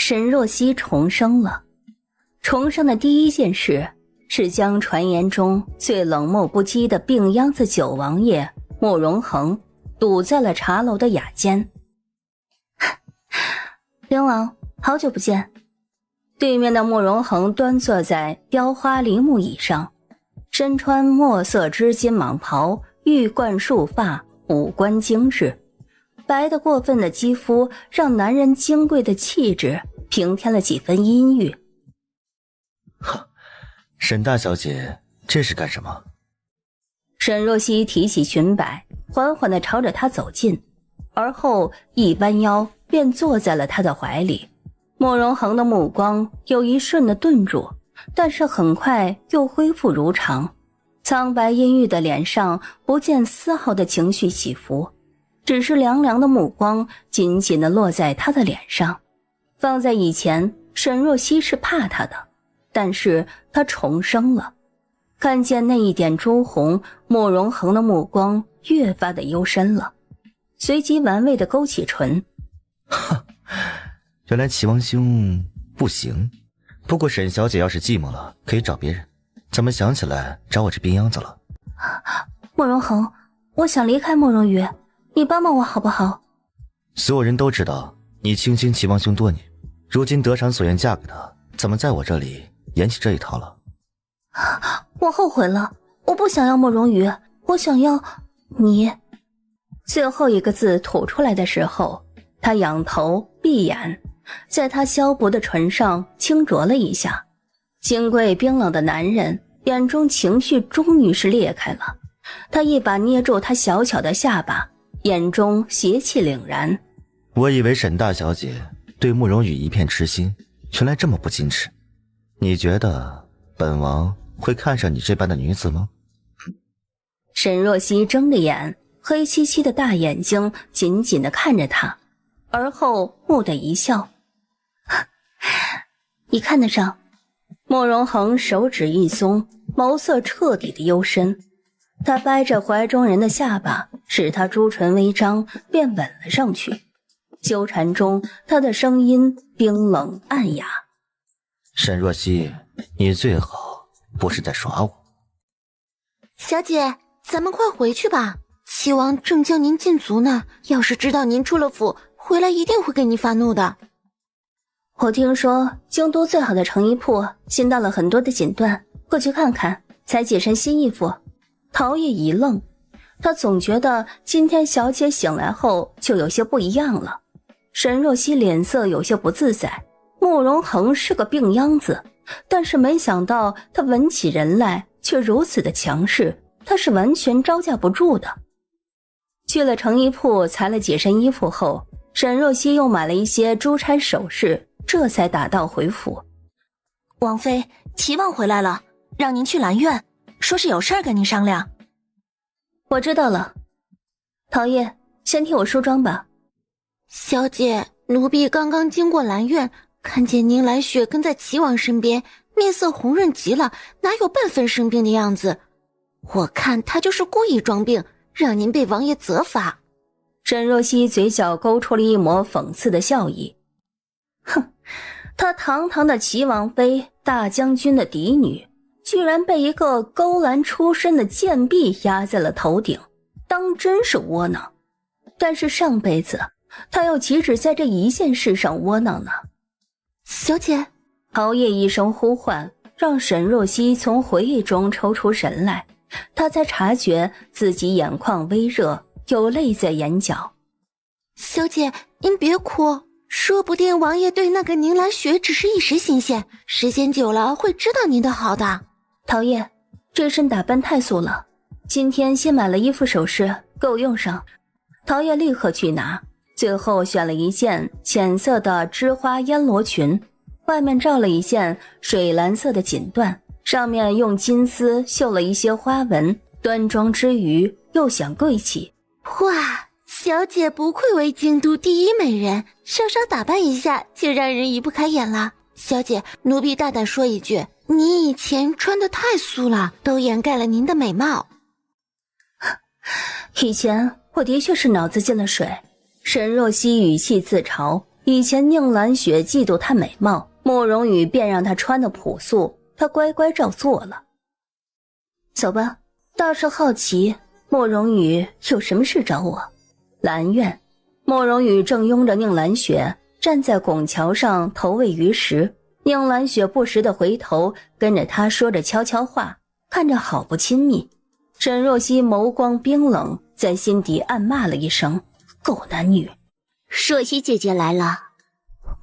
沈若曦重生了。重生的第一件事是将传言中最冷漠不羁的病秧子九王爷慕容恒堵在了茶楼的雅间。灵王，好久不见。对面的慕容恒端坐在雕花梨木椅上，身穿墨色织金蟒袍，玉冠束发，五官精致，白得过分的肌肤让男人金贵的气质平添了几分阴郁。沈大小姐，这是干什么？沈若曦提起裙摆，缓缓地朝着他走近，而后一弯腰便坐在了他的怀里。慕容恒的目光有一瞬的顿住，但是很快又恢复如常，苍白阴郁的脸上不见丝毫的情绪起伏，只是凉凉的目光紧紧地落在他的脸上。放在以前，沈若曦是怕他的，但是他重生了。看见那一点朱红，慕容恒的目光越发的幽深了，随即玩味地勾起唇。原来齐王兄不行，不过沈小姐要是寂寞了，可以找别人，怎么想起来找我这病秧子了？慕容恒，我想离开慕容羽，你帮帮我好不好？所有人都知道你倾心齐王兄多年，如今得偿所愿嫁给他，怎么在我这里演起这一套了？我后悔了，我不想要慕容羽，我想要你。最后一个字吐出来的时候，他仰头闭眼，在他削薄的唇上轻啄了一下。金贵冰冷的男人眼中情绪终于是裂开了，他一把捏住他小巧的下巴，眼中邪气凛然。我以为沈大小姐对慕容羽一片痴心，原来这么不矜持。你觉得本王会看上你这般的女子吗？沈若曦睁着眼，黑漆漆的大眼睛紧紧地看着他，而后木地一笑。你看得上。慕容恒手指一松，眸色彻底的幽深。他掰着怀中人的下巴，使他朱唇微张，便吻了上去。纠缠中，他的声音冰冷暗哑。沈若曦，你最好不是在耍我。小姐，咱们快回去吧，齐王正将您禁足呢，要是知道您出了府，回来一定会跟你发怒的。我听说京都最好的成衣铺新到了很多的锦缎，过去看看，采几身新衣服。陶冶一愣，他总觉得今天小姐醒来后就有些不一样了。沈若曦脸色有些不自在，慕容恒是个病秧子，但是没想到他闻起人来却如此的强势，他是完全招架不住的。去了成衣铺裁了几身衣服后，沈若曦又买了一些珠钗首饰，这才打道回府。王妃，齐王回来了，让您去兰苑，说是有事儿跟您商量。我知道了。陶叶，先替我梳妆吧。小姐，奴婢刚刚经过兰苑，看见宁来雪跟在齐王身边，面色红润极了，哪有半分生病的样子？我看他就是故意装病，让您被王爷责罚。沈若曦嘴角勾出了一抹讽刺的笑意。哼，她堂堂的齐王妃，大将军的嫡女，居然被一个勾栏出身的贱婢压在了头顶，当真是窝囊。但是上辈子她又岂止在这一件事上窝囊呢？小姐，陶叶一声呼唤，让沈若曦从回忆中抽出神来，她才察觉自己眼眶微热，有泪在眼角。小姐，您别哭，说不定王爷对那个宁兰雪只是一时新鲜，时间久了会知道您的好的。陶叶，这身打扮太素了，今天先买了衣服首饰，给我用上。陶叶立刻去拿，最后选了一件浅色的织花烟罗裙，外面罩了一件水蓝色的锦缎，上面用金丝绣了一些花纹，端庄之余又显贵气。哇，小姐不愧为京都第一美人，稍稍打扮一下就让人移不开眼了。小姐，奴婢大胆说一句，您以前穿得太素了，都掩盖了您的美貌。以前我的确是脑子进了水。沈若曦语气自嘲，以前宁兰雪嫉妒她美貌，慕容羽便让她穿的朴素，她乖乖照做了。走吧，倒是好奇慕容羽有什么事找我。兰苑，慕容羽正拥着宁兰雪站在拱桥上投喂鱼食，宁兰雪不时地回头跟着他说着悄悄话，看着好不亲密。沈若曦眸光冰冷，在心底暗骂了一声狗男女。若曦姐姐来了。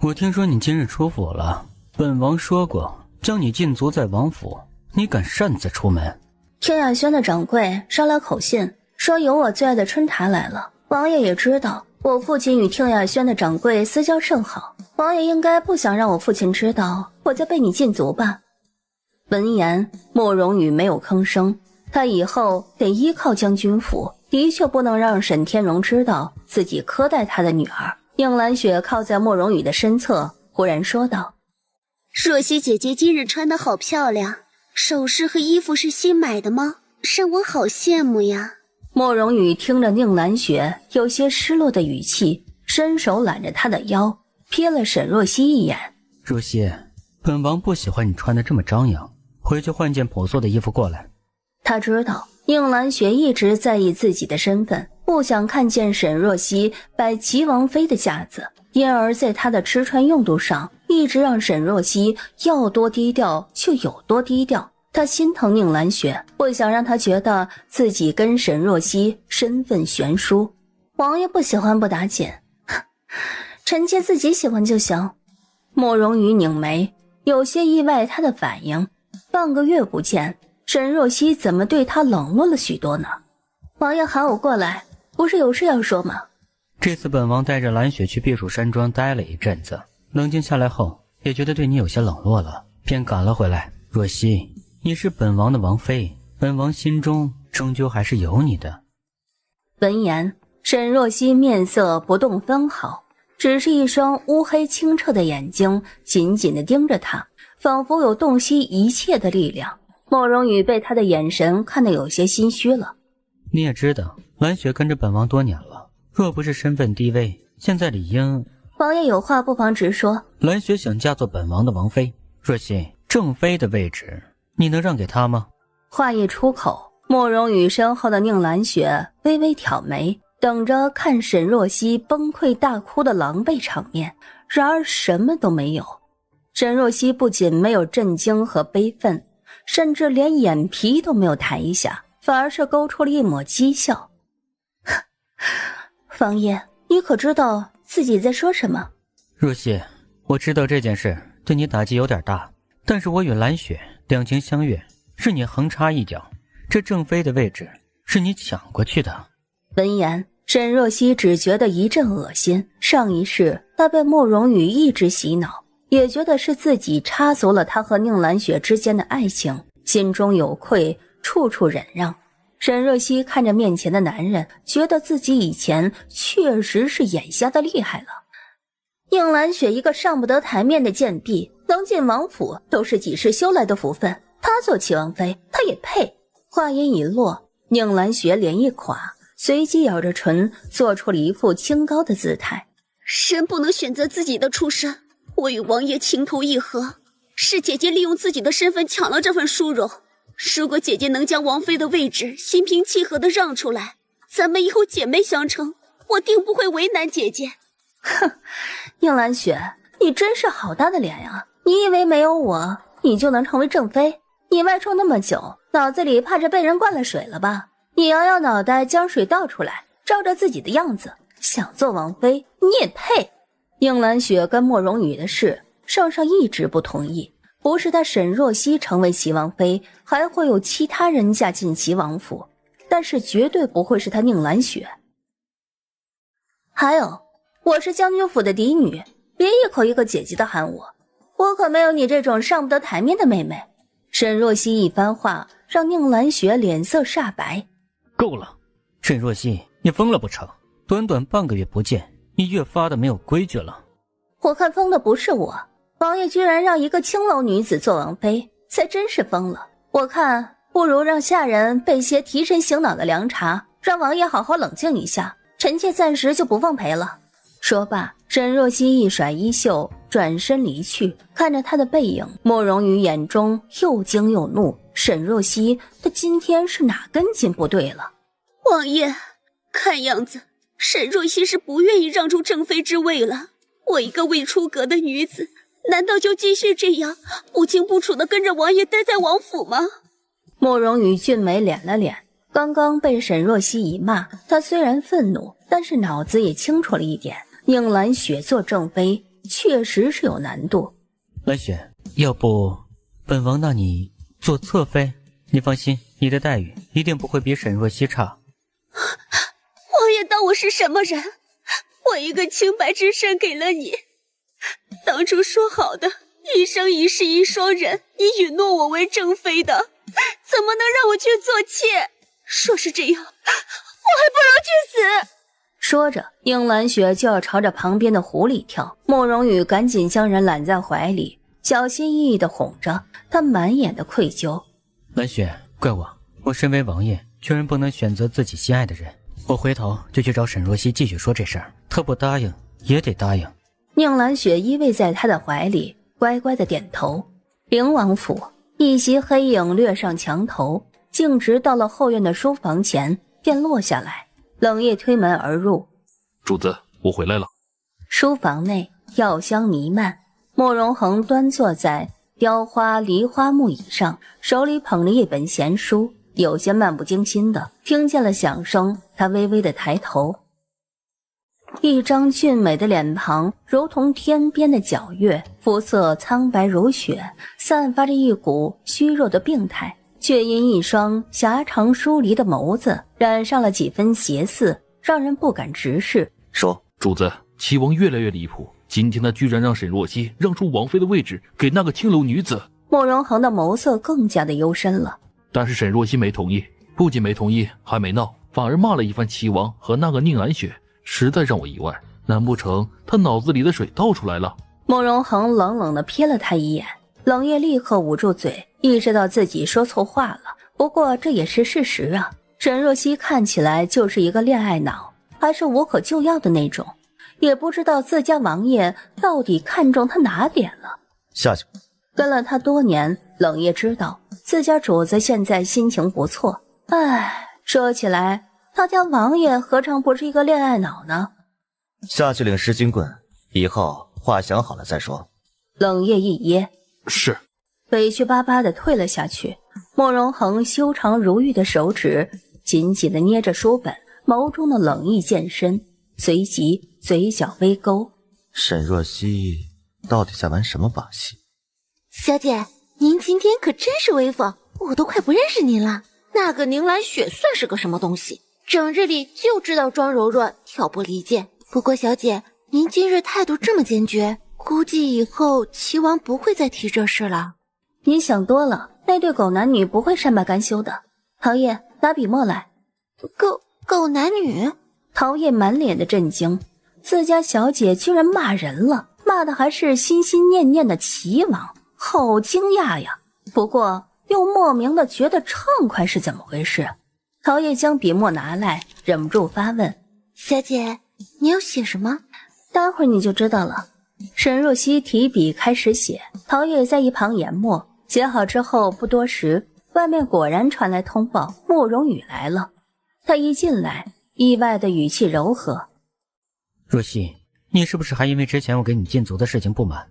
我听说你今日出府了，本王说过将你禁足在王府，你敢擅自出门？天雅轩的掌柜捎来口信，说有我最爱的春塔来了。王爷也知道我父亲与听雅轩的掌柜私交甚好，王爷应该不想让我父亲知道我在被你禁足吧。闻言，慕容羽没有吭声，他以后得依靠将军府，的确不能让沈天荣知道自己苛待他的女儿。宁兰雪靠在慕容羽的身侧，忽然说道：若曦姐姐今日穿得好漂亮，首饰和衣服是新买的吗？让我好羡慕呀。慕容羽听着宁兰雪有些失落的语气，伸手揽着她的腰，瞥了沈若曦一眼。若曦，本王不喜欢你穿得这么张扬，回去换件朴素的衣服过来。他知道宁兰雪一直在意自己的身份，不想看见沈若曦摆齐王妃的架子，因而在她的吃穿用度上一直让沈若曦要多低调就有多低调。他心疼宁兰雪，不想让她觉得自己跟沈若曦身份悬殊。王爷不喜欢不打紧，臣妾自己喜欢就行。慕容羽拧眉，有些意外他的反应。半个月不见，沈若曦怎么对他冷落了许多呢？王爷喊我过来，不是有事要说吗？这次本王带着蓝雪去避暑山庄待了一阵子，冷静下来后，也觉得对你有些冷落了，便赶了回来。若曦，你是本王的王妃，本王心中终究还是有你的。闻言，沈若曦面色不动分毫，只是一双乌黑清澈的眼睛紧紧地盯着他，仿佛有洞悉一切的力量。慕容羽被他的眼神看得有些心虚了。你也知道，蓝雪跟着本王多年了，若不是身份低微，现在理应……王爷有话不妨直说。蓝雪想嫁做本王的王妃，若曦，正妃的位置你能让给她吗？话一出口，慕容羽身后的宁兰雪微微挑眉，等着看沈若曦崩溃大哭的狼狈场面。然而什么都没有。沈若曦不仅没有震惊和悲愤，甚至连眼皮都没有抬一下，反而是勾出了一抹讥笑。王爷，你可知道自己在说什么？若曦，我知道这件事对你打击有点大，但是我与蓝雪两情相悦，是你横插一脚，这正妃的位置是你抢过去的。闻言，沈若曦只觉得一阵恶心。上一世她被慕容羽一直洗脑，也觉得是自己插足了他和宁兰雪之间的爱情，心中有愧，处处忍让。沈若曦看着面前的男人，觉得自己以前确实是眼瞎的厉害了。宁兰雪一个上不得台面的贱婢，能进王府都是几世修来的福分，她做齐王妃，她也配。话音一落，宁兰雪脸一垮，随即咬着唇，做出了一副清高的姿态。人不能选择自己的出身，我与王爷情投意合，是姐姐利用自己的身份抢了这份殊荣。如果姐姐能将王妃的位置心平气和地让出来，咱们以后姐妹相称，我定不会为难姐姐。哼，宁兰雪，你真是好大的脸呀！你以为没有我，你就能成为正妃？你外出那么久，脑子里怕是被人灌了水了吧？你摇摇脑袋，将水倒出来，照着自己的样子，想做王妃，你也配？宁兰雪跟慕容羽的事，上一直不同意。不是他沈若曦成为齐王妃，还会有其他人嫁进齐王府，但是绝对不会是他宁兰雪。还有，我是将军府的嫡女，别一口一个姐姐的喊我，我可没有你这种上不得台面的妹妹。沈若曦一番话让宁兰雪脸色煞白。够了，沈若曦，你疯了不成？短短半个月不见，你越发的没有规矩了。我看疯的不是我，王爷居然让一个青楼女子做王妃，才真是疯了。我看不如让下人备些提神醒脑的凉茶，让王爷好好冷静一下。臣妾暂时就不奉陪了。说罢，沈若曦一甩衣袖，转身离去。看着他的背影，莫容于眼中又惊又怒。沈若曦，她今天是哪根筋不对了？王爷，看样子沈若曦是不愿意让出正妃之位了。我一个未出阁的女子，难道就继续这样不清不楚地跟着王爷待在王府吗？莫容于俊眉敛了敛，刚刚被沈若曦一骂，他虽然愤怒，但是脑子也清楚了一点，宁兰雪做正妃确实是有难度。兰雪，要不本王那你做侧妃？你放心，你的待遇一定不会比沈若曦差。王爷当我是什么人？我一个清白之身给了你，当初说好的一生一世一双人，你允诺我为正妃的，怎么能让我去做妾？说是这样，我还不如去死。说着，宁兰雪就要朝着旁边的湖里跳，莫容羽赶紧将人揽在怀里，小心翼翼地哄着，他满眼的愧疚。兰雪，怪我身为王爷，居然不能选择自己心爱的人。我回头就去找沈若曦继续说这事儿，她不答应也得答应。宁兰雪依偎在他的怀里，乖乖的点头。灵王府，一袭黑影掠上墙头，径直到了后院的书房前，便落下来。冷夜推门而入，主子，我回来了。书房内药香弥漫，莫荣恒端坐在雕花梨花木椅上，手里捧着一本闲书，有些漫不经心的听见了响声，他微微的抬头，一张俊美的脸庞如同天边的皎月，肤色苍白如雪，散发着一股虚弱的病态，却因一双狭长疏离的眸子染上了几分邪肆，让人不敢直视。说，主子，齐王越来越离谱，今天他居然让沈若曦让出王妃的位置给那个青楼女子。莫荣恒的眸色更加的幽深了。但是沈若曦没同意，不仅没同意，还没闹，反而骂了一番齐王和那个宁兰雪，实在让我意外。难不成他脑子里的水倒出来了？莫荣恒冷冷地瞥了他一眼，冷夜立刻捂住嘴，意识到自己说错话了。不过这也是事实啊，沈若曦看起来就是一个恋爱脑，还是无可救药的那种，也不知道自家王爷到底看中他哪点了。下去。跟了他多年，冷夜知道自家主子现在心情不错。唉，说起来他家王爷何尝不是一个恋爱脑呢？下去领10军棍，以后话想好了再说。冷夜一噎，是。委屈巴巴地退了下去。莫荣恒修长如玉的手指紧紧地捏着书本，眸中的冷意渐深，随即嘴角微勾。沈若曦到底在玩什么把戏？小姐，您今天可真是威风，我都快不认识您了。那个宁兰雪算是个什么东西？整日里就知道装柔弱，挑拨离间。不过小姐，您今日态度这么坚决，估计以后齐王不会再提这事了。您想多了，那对狗男女不会善罢甘休的。陶叶，拿笔墨来。狗男女？陶叶满脸的震惊，自家小姐居然骂人了，骂的还是心心念念的齐王，好惊讶呀！不过又莫名的觉得畅快，是怎么回事？陶叶将笔墨拿来，忍不住发问：小姐，你要写什么？待会儿你就知道了。沈若曦提笔开始写，陶叶在一旁研墨。写好之后不多时，外面果然传来通报，慕容羽来了。他一进来，意外的语气柔和：若曦，你是不是还因为之前我给你禁足的事情不满？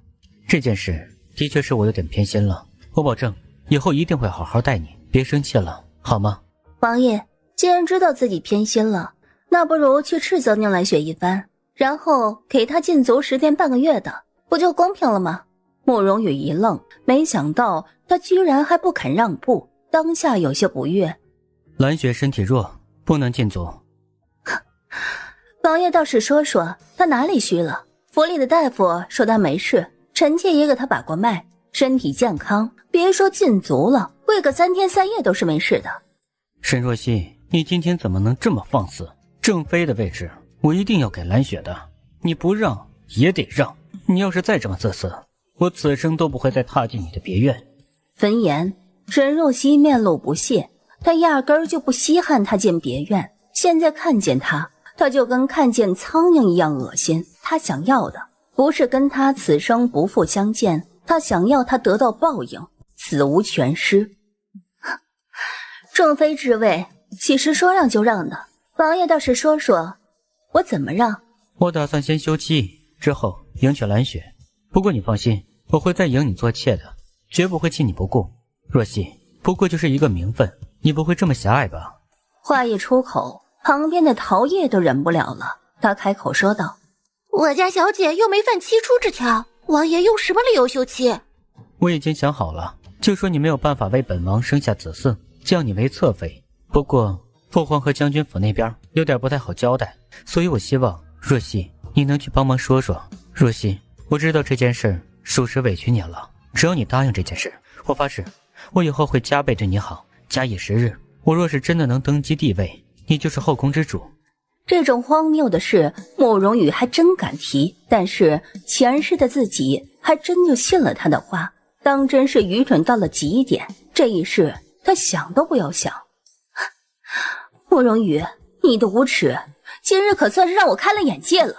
这件事的确是我有点偏心了，我保证以后一定会好好待你，别生气了，好吗？王爷，既然知道自己偏心了，那不如去斥责宁兰雪一番，然后给他禁足10天半个月的，不就公平了吗？慕容羽一愣，没想到他居然还不肯让步，当下有些不悦。兰雪身体弱，不能禁足。王爷倒是说说他哪里虚了，府里的大夫说他没事，臣妾也给他把过脉，身体健康，别说禁足了，跪个3天3夜都是没事的。沈若曦，你今天怎么能这么放肆？正妃的位置我一定要给兰雪的，你不让也得让，你要是再这么自私，我此生都不会再踏进你的别院。闻言，沈若曦面露不屑，她压根儿就不稀罕他进别院，现在看见他就跟看见苍蝇一样恶心。他想要的不是跟他此生不复相见，他想要他得到报应，死无全尸。正妃之位岂是说让就让的？王爷倒是说说，我怎么让？我打算先休妻，之后迎娶蓝雪。不过你放心，我会再迎你做妾的，绝不会弃你不顾。若曦，不过就是一个名分，你不会这么狭隘吧？话一出口，旁边的桃叶都忍不了了。他开口说道：我家小姐又没犯七出之条，王爷用什么理由休妻？我已经想好了，就说你没有办法为本王生下子嗣，降你为侧妃。不过父皇和将军府那边有点不太好交代，所以我希望若曦你能去帮忙说说。若曦，我知道这件事属实委屈你了，只要你答应这件事，我发誓我以后会加倍对你好。假以时日，我若是真的能登基帝位，你就是后宫之主。这种荒谬的事慕容羽还真敢提，但是前世的自己还真就信了他的话，当真是愚蠢到了极点。这一世他想都不要想。慕容羽，你的无耻今日可算是让我开了眼界了。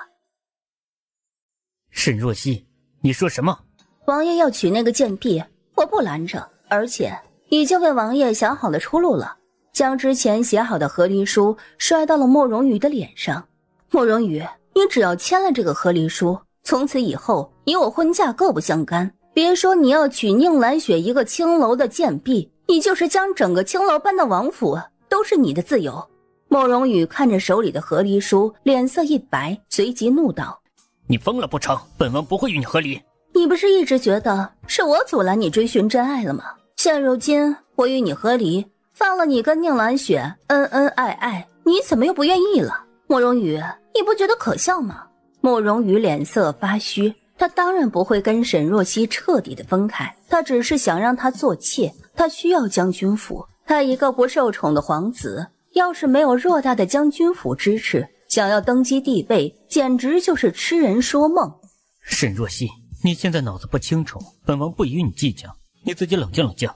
沈若曦，你说什么？王爷要娶那个贱婢，我不拦着，而且已经为王爷想好了出路了，将之前写好的和离书摔到了慕容羽的脸上。慕容羽，你只要签了这个和离书，从此以后你我婚嫁各不相干。别说你要娶宁兰雪一个青楼的贱婢，你就是将整个青楼搬到王府，都是你的自由。慕容羽看着手里的和离书，脸色一白，随即怒道：你疯了不成？本王不会与你和离。你不是一直觉得是我阻拦你追寻真爱了吗？现如今我与你和离，放了你跟宁兰雪恩恩爱爱，你怎么又不愿意了？慕容羽，你不觉得可笑吗？慕容羽脸色发虚，他当然不会跟沈若曦彻底的分开，他只是想让她做妾，他需要将军府，他一个不受宠的皇子，要是没有偌大的将军府支持，想要登基帝位简直就是痴人说梦。沈若曦，你现在脑子不清楚，本王不与你计较，你自己冷静冷静。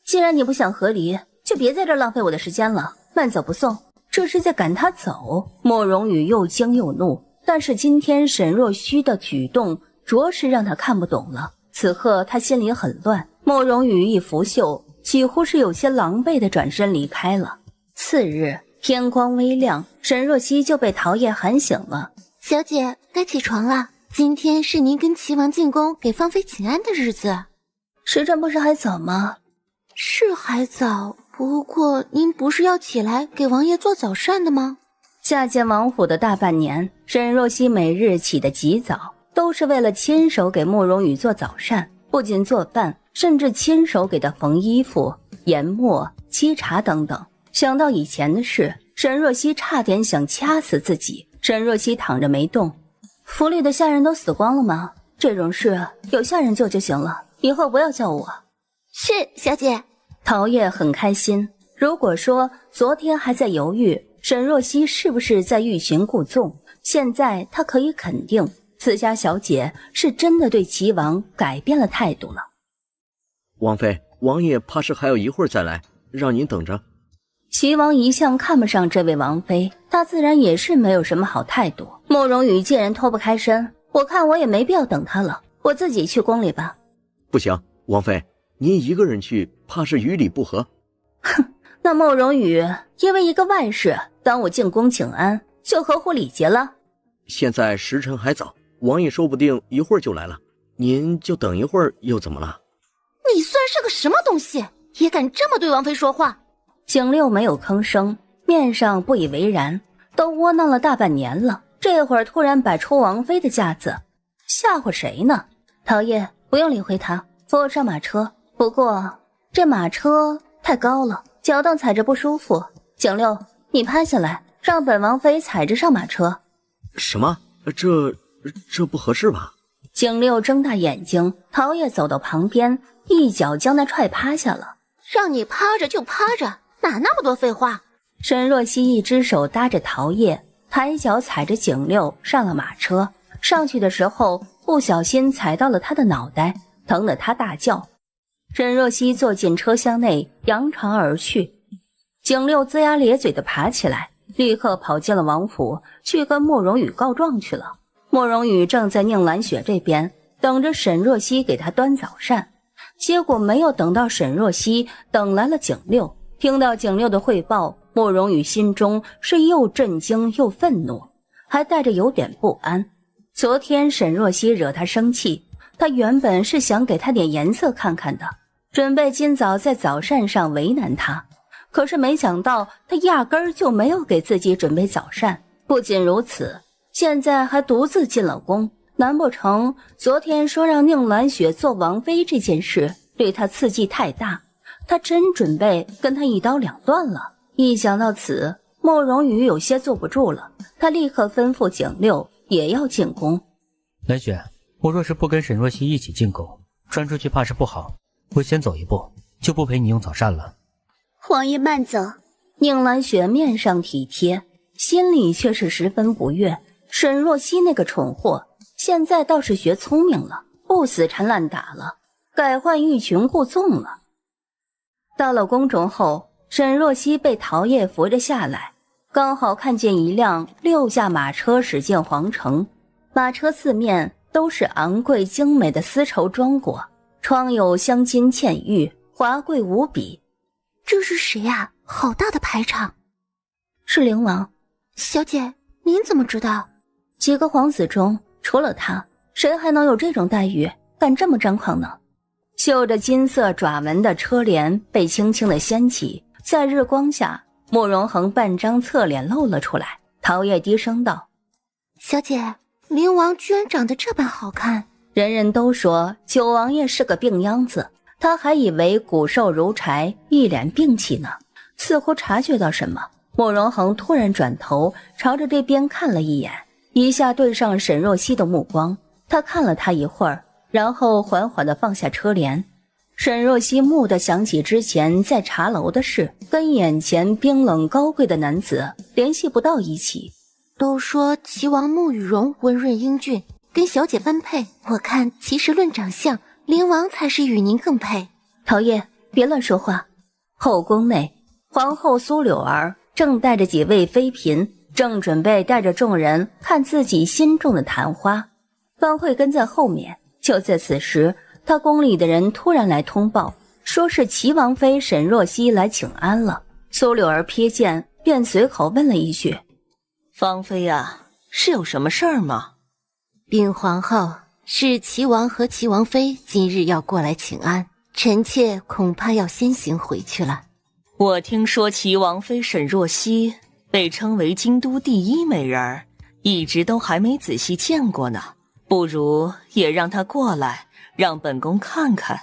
既然你不想和离，就别在这浪费我的时间了，慢走不送。这是在赶他走。慕容羽又惊又怒，但是今天沈若虚的举动着实让他看不懂了。此刻他心里很乱。慕容羽一拂袖，几乎是有些狼狈的转身离开了。次日天光微亮，沈若曦就被桃叶喊醒了。小姐，该起床了。今天是您跟齐王进宫给芳妃请安的日子。时辰不是还早吗？是还早，不过您不是要起来给王爷做早膳的吗？下见王府的大半年，沈若曦每日起得极早，都是为了亲手给慕容羽做早膳，不仅做饭，甚至亲手给他缝衣服、研墨、沏茶等等。想到以前的事，沈若曦差点想掐死自己。沈若曦躺着没动。府里的下人都死光了吗？这种事有下人做就行了，以后不要叫我。是，小姐。桃叶很开心。如果说昨天还在犹豫沈若曦是不是在欲擒故纵，现在他可以肯定自家小姐是真的对齐王改变了态度了。王妃，王爷怕是还要一会儿再来，让您等着。齐王一向看不上这位王妃，他自然也是没有什么好态度。慕容羽既然脱不开身，我看我也没必要等他了，我自己去宫里吧。不行，王妃，您一个人去，怕是与礼不合。哼，那慕容羽因为一个外事耽误进宫请安，就合乎礼节了。现在时辰还早，王爷说不定一会儿就来了，您就等一会儿又怎么了？你算是个什么东西，也敢这么对王妃说话？景六没有吭声，面上不以为然。都窝囊了大半年了，这会儿突然摆出王妃的架子，吓唬谁呢？桃叶，不用理会他，扶我上马车。不过这马车太高了，脚蹬踩着不舒服。景六，你趴下来，让本王妃踩着上马车。什么？这不合适吧？景六睁大眼睛，桃叶走到旁边，一脚将他踹趴下了。让你趴着就趴着，哪那么多废话？沈若曦一只手搭着桃叶，抬脚踩着景六上了马车。上去的时候不小心踩到了他的脑袋，疼得他大叫。沈若曦坐进车厢内，扬长而去。景六龇牙咧嘴地爬起来，立刻跑进了王府，去跟慕容羽告状去了。慕容羽正在宁兰雪这边等着沈若曦给他端早膳，结果没有等到沈若曦，等来了景六。听到景六的汇报，慕容羽心中是又震惊又愤怒，还带着有点不安。昨天沈若曦惹他生气，他原本是想给他点颜色看看的，准备今早在早膳上为难他，可是没想到他压根儿就没有给自己准备早膳。不仅如此，现在还独自进了宫，难不成昨天说让宁兰雪做王妃这件事对他刺激太大，他真准备跟他一刀两断了？一想到此，慕容羽有些坐不住了，他立刻吩咐景六也要进宫。兰雪，我若是不跟沈若曦一起进宫，传出去怕是不好，我先走一步，就不陪你用早膳了。王爷慢走。宁兰雪面上体贴，心里却是十分不悦。沈若曦那个蠢货，现在倒是学聪明了，不死缠烂打了，改换欲擒故纵了。到了宫中后，沈若曦被陶业扶着下来，刚好看见一辆6驾马车驶进皇城，马车四面都是昂贵精美的丝绸装裹，窗有镶金嵌玉，华贵无比。这是谁呀？好大的排场！是灵王。小姐，您怎么知道？几个皇子中，除了他，谁还能有这种待遇，敢这么张狂呢？绣着金色爪纹的车帘被轻轻地掀起，在日光下，慕容恒半张侧脸露了出来。陶业低声道：小姐，灵王居然长得这般好看。人人都说九王爷是个病秧子，他还以为骨瘦如柴，一脸病气呢。似乎察觉到什么，慕容恒突然转头朝着这边看了一眼，一下对上沈若曦的目光。他看了他一会儿，然后缓缓地放下车帘。沈若曦蓦地想起之前在茶楼的事，跟眼前冰冷高贵的男子联系不到一起。都说齐王慕羽荣温润英俊，跟小姐般配，我看其实论长相，灵王才是与您更配。陶业，别乱说话。后宫内，皇后苏柳儿正带着几位妃嫔，正准备带着众人看自己心中的昙花。方慧跟在后面。就在此时，他宫里的人突然来通报，说是齐王妃沈若曦来请安了。苏柳儿瞥见，便随口问了一句：芳妃啊，是有什么事儿吗？禀皇后，是齐王和齐王妃今日要过来请安，臣妾恐怕要先行回去了。我听说齐王妃沈若曦被称为京都第一美人儿，一直都还没仔细见过呢，不如也让她过来，让本宫看看。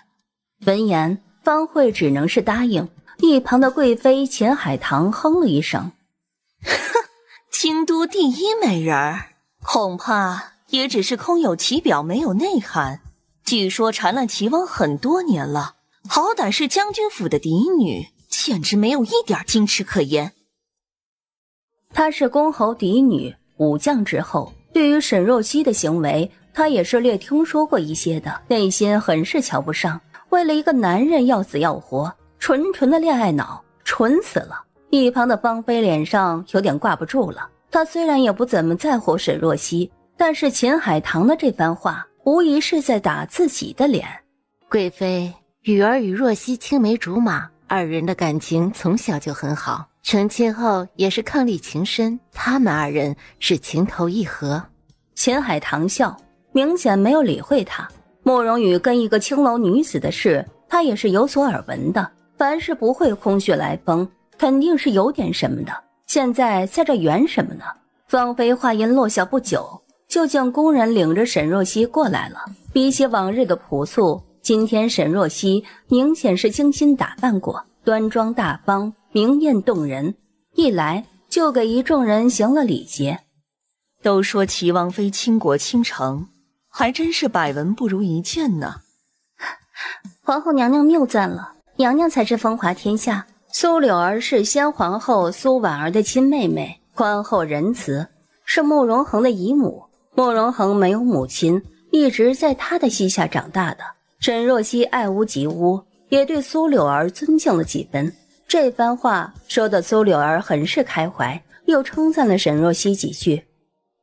闻言，方慧只能是答应。一旁的贵妃秦海棠哼了一声：京都第一美人儿，恐怕也只是空有其表，没有内涵。据说缠了齐王很多年了，好歹是将军府的嫡女，简直没有一点矜持可言。她是公侯嫡女，武将之后，对于沈若曦的行为，她也是略听说过一些的，内心很是瞧不上。为了一个男人要死要活，纯纯的恋爱脑，蠢死了。一旁的芳菲脸上有点挂不住了。她虽然也不怎么在乎沈若曦，但是秦海棠的这番话无疑是在打自己的脸。贵妃，羽儿与若曦青梅竹马，二人的感情从小就很好，成亲后也是伉俪情深，他们二人是情投意合。秦海棠笑，明显没有理会他。慕容羽跟一个青楼女子的事，他也是有所耳闻的。凡是不会空穴来风，肯定是有点什么的。现在在这圆什么呢？芳菲话音落下不久，就见宫人领着沈若曦过来了。比起往日的朴素，今天沈若曦明显是精心打扮过，端庄大方，明艳动人。一来就给一众人行了礼节。都说齐王妃倾国倾城，还真是百闻不如一见呢。皇后娘娘谬赞了，娘娘才是风华天下。苏柳儿是先皇后苏婉儿的亲妹妹，宽厚仁慈，是慕容恒的姨母。慕容恒没有母亲，一直在她的膝下长大的。沈若曦爱屋及乌，也对苏柳儿尊敬了几分。这番话说的苏柳儿很是开怀，又称赞了沈若曦几句。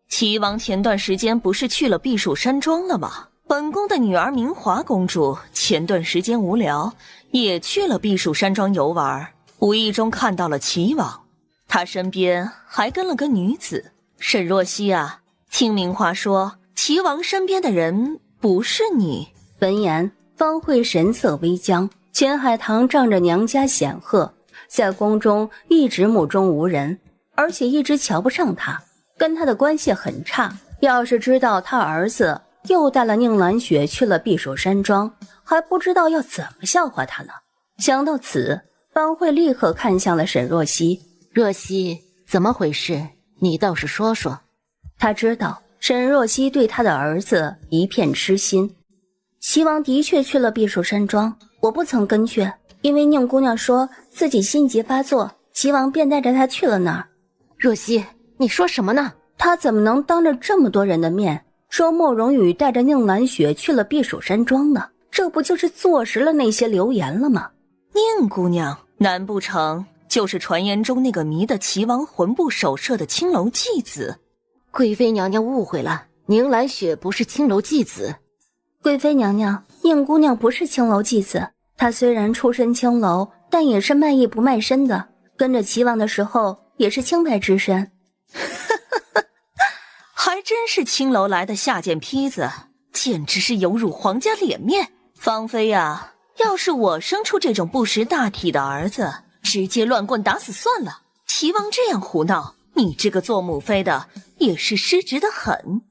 齐王前段时间不是去了避暑山庄了吗？本宫的女儿明华公主前段时间无聊，也去了避暑山庄游玩，无意中看到了齐王，他身边还跟了个女子。沈若曦啊，听明华说，齐王身边的人不是你。闻言，方慧神色微僵。秦海棠仗着娘家显赫，在宫中一直目中无人，而且一直瞧不上他，跟他的关系很差。要是知道他儿子又带了宁兰雪去了避暑山庄，还不知道要怎么笑话他呢。想到此，方慧立刻看向了沈若曦。若曦，怎么回事？你倒是说说。他知道沈若曦对他的儿子一片痴心。齐王的确去了避暑山庄，我不曾跟去，因为宁姑娘说自己心急发作，齐王便带着她去了那儿。若曦，你说什么呢？他怎么能当着这么多人的面说慕容羽带着宁兰雪去了避暑山庄呢？这不就是坐实了那些流言了吗？宁姑娘，难不成就是传言中那个迷得齐王魂不守舍的青楼妓子？贵妃娘娘误会了，宁兰雪不是青楼妓子。贵妃娘娘，宁姑娘不是青楼妓子，她虽然出身青楼，但也是卖艺不卖身的，跟着齐王的时候也是清白之身。还真是青楼来的下贱坯子，简直是有辱皇家脸面。芳菲啊，要是我生出这种不识大体的儿子，直接乱棍打死算了。齐王这样胡闹，你这个做母妃的也是失职的很。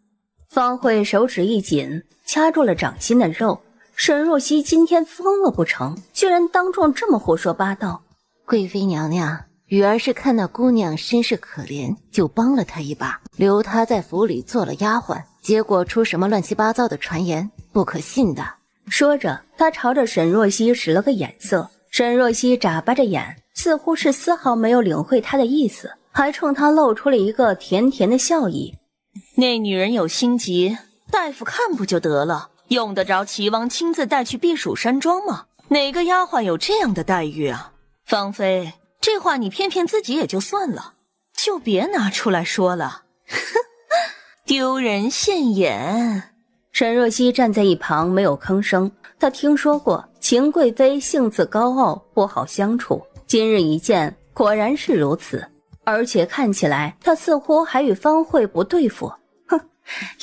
方慧手指一紧，掐住了掌心的肉。沈若曦今天疯了不成？居然当众这么胡说八道。贵妃娘娘，雨儿是看到姑娘身世可怜，就帮了她一把，留她在府里做了丫鬟，结果出什么乱七八糟的传言，不可信的。说着，他朝着沈若曦使了个眼色。沈若曦眨巴着眼，似乎是丝毫没有领会他的意思，还冲他露出了一个甜甜的笑意。那女人有心急，大夫看不就得了？用得着齐王亲自带去避暑山庄吗？哪个丫鬟有这样的待遇啊？芳菲，这话你骗骗自己也就算了，就别拿出来说了，丢人现眼。沈若曦站在一旁没有吭声，她听说过秦贵妃性子高傲，不好相处，今日一见，果然是如此。而且看起来她似乎还与方慧不对付。哼，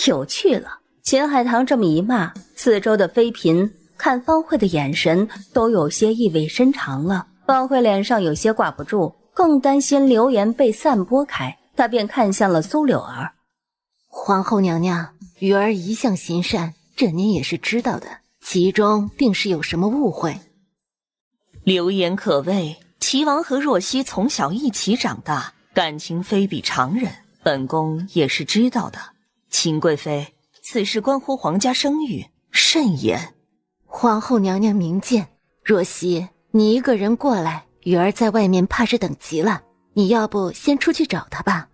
有趣了。秦海棠这么一骂，四周的妃嫔看方慧的眼神都有些意味深长了。方慧脸上有些挂不住，更担心流言被散播开，她便看向了苏柳儿。皇后娘娘，雨儿一向行善，这您也是知道的，其中定是有什么误会。流言可畏，齐王和若曦从小一起长大，感情非比常人，本宫也是知道的。秦贵妃，此事关乎皇家声誉，慎言。皇后娘娘明鉴。若曦，你一个人过来，雨儿在外面怕是等急了，你要不先出去找她吧。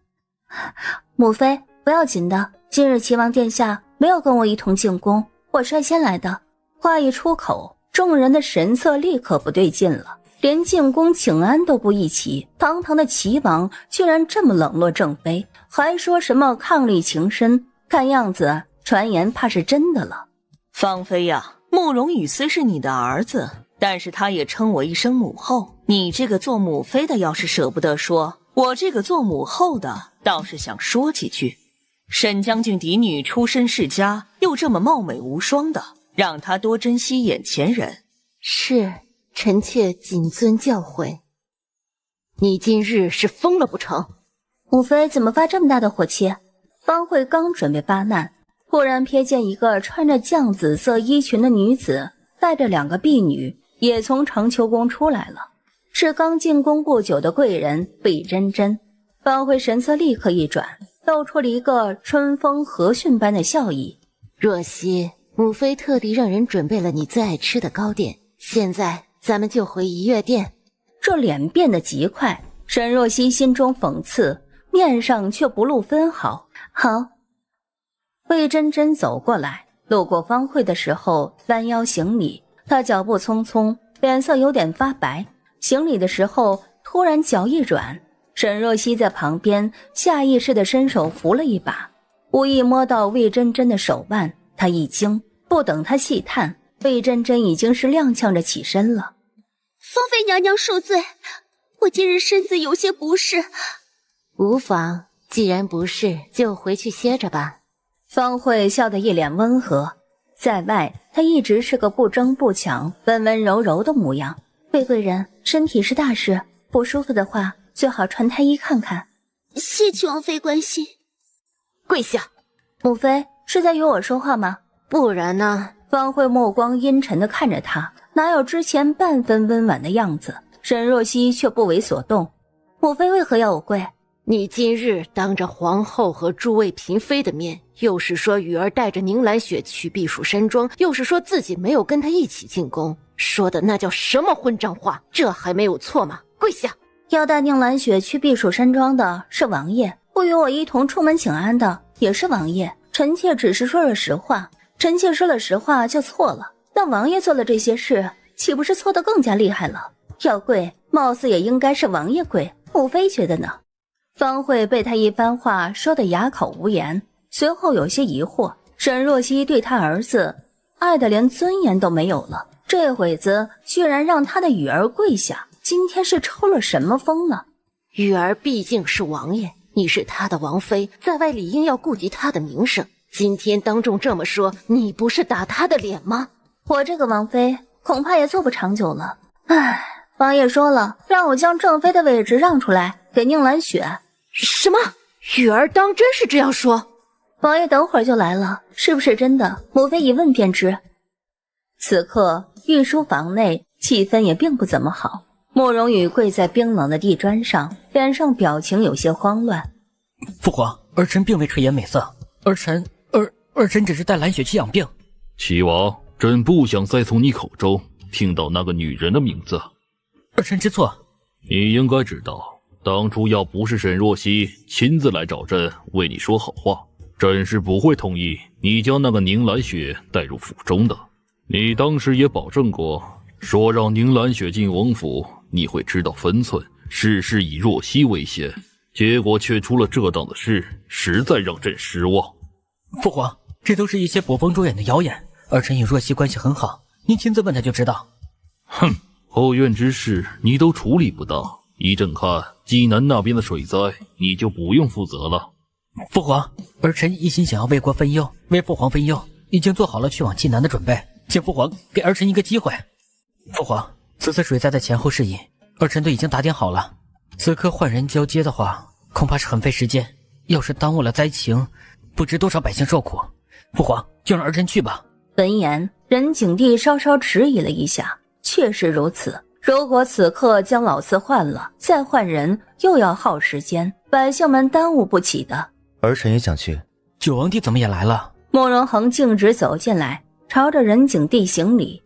母妃，不要紧的，今日齐王殿下没有跟我一同进宫，我率先来的。话一出口，众人的神色立刻不对劲了，连进宫请安都不一起，堂堂的齐王居然这么冷落正妃，还说什么伉俪情深，看样子传言怕是真的了。芳菲呀，慕容羽虽是你的儿子，但是他也称我一声母后，你这个做母妃的要是舍不得说，我这个做母后的倒是想说几句。沈将军嫡女出身世家，又这么貌美无双的，让她多珍惜眼前人。是，臣妾谨遵教诲。你今日是疯了不成？母妃怎么发这么大的火气？方慧刚准备发难，忽然瞥见一个穿着绛紫色衣裙的女子，带着2个婢女，也从长秋宫出来了。是刚进宫不久的贵人魏真真。方慧神色立刻一转，露出了一个春风和煦般的笑意。若曦，母妃特地让人准备了你最爱吃的糕点，现在咱们就回怡月殿。这脸变得极快，沈若曦心中讽刺，面上却不露分毫。好。魏真真走过来，路过方慧的时候弯腰行礼，她脚步匆匆，脸色有点发白。行礼的时候突然脚一软，沈若曦在旁边下意识地伸手扶了一把。无意摸到魏真真的手腕，他一惊，不等他细探，魏真真已经是踉跄着起身了。芳妃娘娘恕罪，我今日身子有些不适。无妨，既然不适，就回去歇着吧。方慧笑得一脸温和，在外她一直是个不争不抢、温温柔柔的模样。魏贵人，身体是大事，不舒服的话，最好传太医看看。谢齐王妃关心。跪下。母妃是在与我说话吗？不然呢？方慧目光阴沉地看着他，哪有之前半分温婉的样子。沈若曦却不为所动。母妃为何要我跪？你今日当着皇后和诸位嫔妃的面，又是说雨儿带着宁兰雪去避暑山庄，又是说自己没有跟她一起进宫，说的那叫什么混账话？这还没有错吗？跪下！要带宁兰雪去避暑山庄的是王爷，不与我一同出门请安的也是王爷。臣妾只是说了实话，臣妾说了实话就错了，但王爷做了这些事，岂不是错得更加厉害了？要跪，貌似也应该是王爷跪，母妃觉得呢？方慧被他一番话说得哑口无言，随后有些疑惑。沈若曦对他儿子爱得连尊严都没有了，这会子居然让他的雨儿跪下，今天是抽了什么风呢？雨儿毕竟是王爷，你是他的王妃，在外理应要顾及他的名声，今天当众这么说，你不是打他的脸吗？我这个王妃恐怕也做不长久了。唉，王爷说了，让我将正妃的位置让出来给宁兰雪。什么？雨儿当真是这样说？王爷等会儿就来了，是不是真的？母妃一问便知。此刻御书房内气氛也并不怎么好，慕容羽跪在冰冷的地砖上，脸上表情有些慌乱。父皇，儿臣并未赤颜美色，儿臣只是带兰雪去养病。齐王，朕不想再从你口中听到那个女人的名字。儿臣知错。你应该知道，当初要不是沈若曦亲自来找朕为你说好话，朕是不会同意你将那个宁兰雪带入府中的。你当时也保证过，说让宁兰雪进王府，你会知道分寸，事事以若曦为先，结果却出了这档的事，实在让朕失望。父皇，这都是一些捕风捉影的谣言，儿臣与若曦关系很好，您亲自问她就知道。哼，后院之事你都处理不当，依朕看济南那边的水灾你就不用负责了。父皇，儿臣一心想要为国分忧，为父皇分忧，已经做好了去往济南的准备，请父皇给儿臣一个机会。父皇，此次水灾的前后事宜，儿臣都已经打点好了。此刻换人交接的话，恐怕是很费时间，要是耽误了灾情，不知多少百姓受苦。父皇，就让儿臣去吧。闻言，任景帝稍稍迟疑了一下，确实如此。如果此刻将老四换了，再换人，又要耗时间，百姓们耽误不起的。儿臣也想去。九王帝怎么也来了？慕容恒径直走进来，朝着任景帝行礼。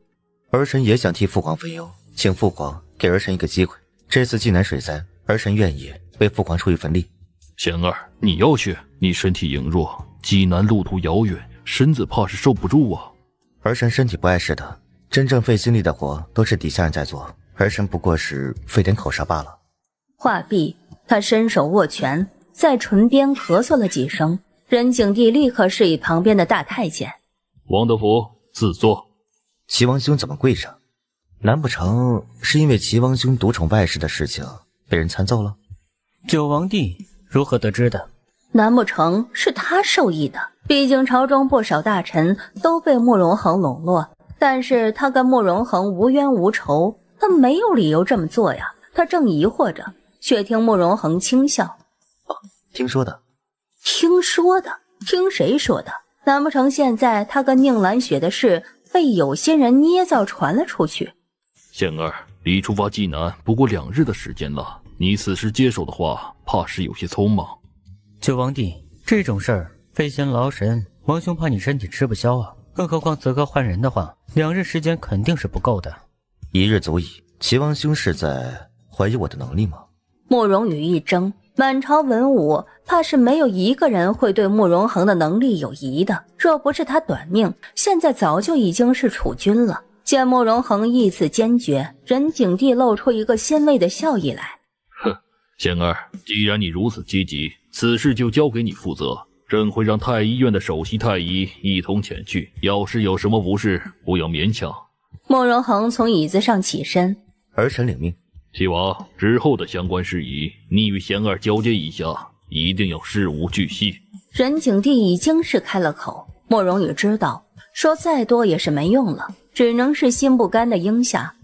儿臣也想替父皇分忧，请父皇给儿臣一个机会。这次济南水灾，儿臣愿意为父皇出一份力。贤儿，你要去？你身体羸弱，济南路途遥远，身子怕是受不住啊。儿臣身体不碍事的，真正费心力的活都是底下人在做，儿臣不过是费点口舌罢了。话毕，他伸手握拳，在唇边咳嗽了几声。任景帝立刻示意旁边的大太监：王德福，自坐。齐王兄怎么跪着？难不成是因为齐王兄独宠外室的事情被人参奏了？九王帝如何得知的？难不成是他授意的？毕竟朝中不少大臣都被慕容恒笼络，但是他跟慕容恒无冤无仇，他没有理由这么做呀。他正疑惑着，却听慕容恒轻笑：听说的。听说的？听谁说的？难不成现在他跟宁兰雪的事被有心人捏造传了出去？贤儿，离出发济南不过2日的时间了，你此时接手的话，怕是有些匆忙。九王帝，这种事儿费心劳神，王兄怕你身体吃不消啊。更何况此刻换人的话，2日时间肯定是不够的。1日足矣。齐王兄是在怀疑我的能力吗？慕容羽一怔，满朝文武怕是没有一个人会对慕容恒的能力有疑的。若不是他短命，现在早就已经是储君了。见慕容恒意思坚决，任景帝露出一个欣慰的笑意来：哼，贤儿，既然你如此积极，此事就交给你负责。朕会让太医院的首席太医一同前去，要是有什么不适，不要勉强。慕容恒从椅子上起身，儿臣领命。七王，之后的相关事宜，你与贤儿交接一下，一定要事无巨细。任景帝已经是开了口，慕容羽知道，说再多也是没用了，只能是心不甘的应下。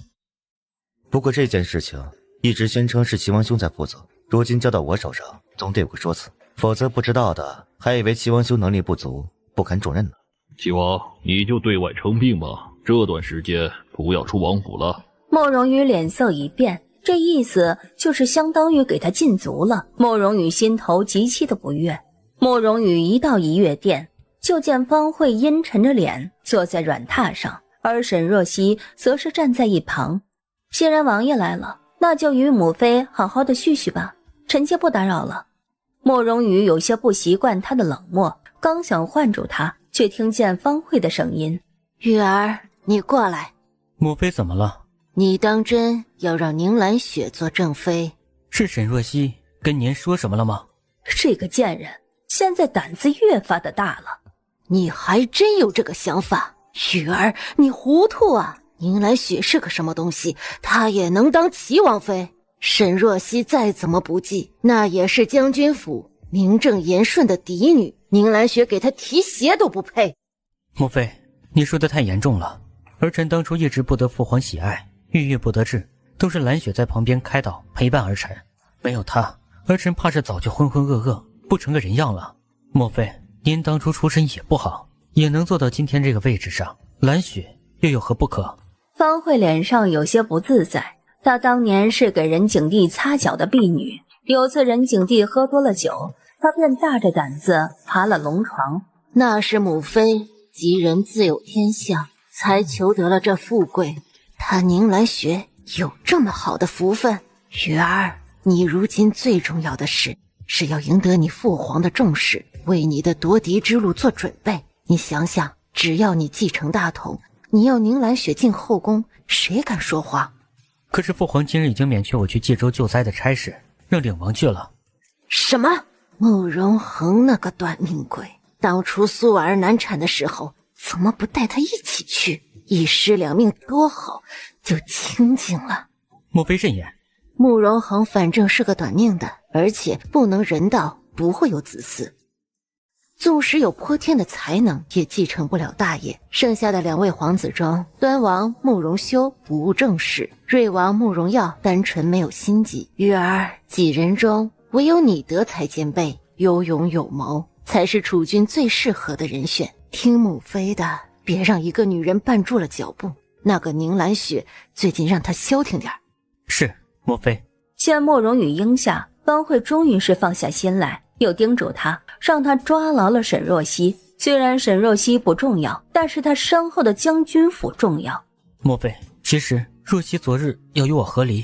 不过这件事情一直宣称是齐王兄在负责，如今交到我手上，总得有个说辞，否则不知道的还以为齐王兄能力不足，不堪重任呢。七王，你就对外称病吧，这段时间不要出王府了。慕容羽脸色一变，这意思就是相当于给他禁足了。慕容羽心头极其的不悦。慕容羽一到怡月殿，就见方慧阴沉着脸坐在软榻上，而沈若曦则是站在一旁。既然王爷来了，那就与母妃好好的叙叙吧，臣妾不打扰了。慕容羽有些不习惯他的冷漠，刚想唤住他，却听见方慧的声音：玉儿，你过来。母妃怎么了？你当真要让宁兰雪做正妃？是沈若曦跟您说什么了吗？这个贱人现在胆子越发的大了。你还真有这个想法？玉儿，你糊涂啊！宁兰雪是个什么东西？她也能当齐王妃？沈若曦再怎么不济，那也是将军府名正言顺的嫡女，宁兰雪给她提鞋都不配。母妃，你说的太严重了。儿臣当初一直不得父皇喜爱，郁郁不得志，都是兰雪在旁边开导陪伴儿臣，没有她，儿臣怕是早就浑浑噩噩，不成个人样了。莫非您当初出身也不好，也能做到今天这个位置上？兰雪又有何不可？方慧脸上有些不自在，她当年是给任景帝擦脚的婢女，有次任景帝喝多了酒，她便大着胆子爬了龙床。那是母妃吉人自有天相，才求得了这富贵。她宁兰雪有这么好的福分。鱼儿，你如今最重要的事是要赢得你父皇的重视，为你的夺嫡之路做准备。你想想，只要你继承大统，你要宁兰雪进后宫，谁敢说话？可是父皇今日已经免去我去冀州救灾的差事，让领王去了。什么？慕容恒那个短命鬼，当初苏婉儿难产的时候，怎么不带她一起去？一尸两命多好，就清静了。莫非慎言？慕容恒反正是个短命的，而且不能人道，不会有子嗣。纵使有颇天的才能，也继承不了大业。剩下的2位皇子中，端王慕容修不务正事，睿王慕容耀单纯没有心计。玉儿，几人中唯有你德才兼备，有勇有谋，才是储君最适合的人选。听母妃的，别让一个女人绊住了脚步。那个宁兰雪，最近让她消停点。是，莫妃。见慕容羽应下，方慧终于是放下心来，又叮嘱他，让他抓牢了沈若曦。虽然沈若曦不重要，但是他身后的将军府重要。莫非其实若曦昨日要与我和离？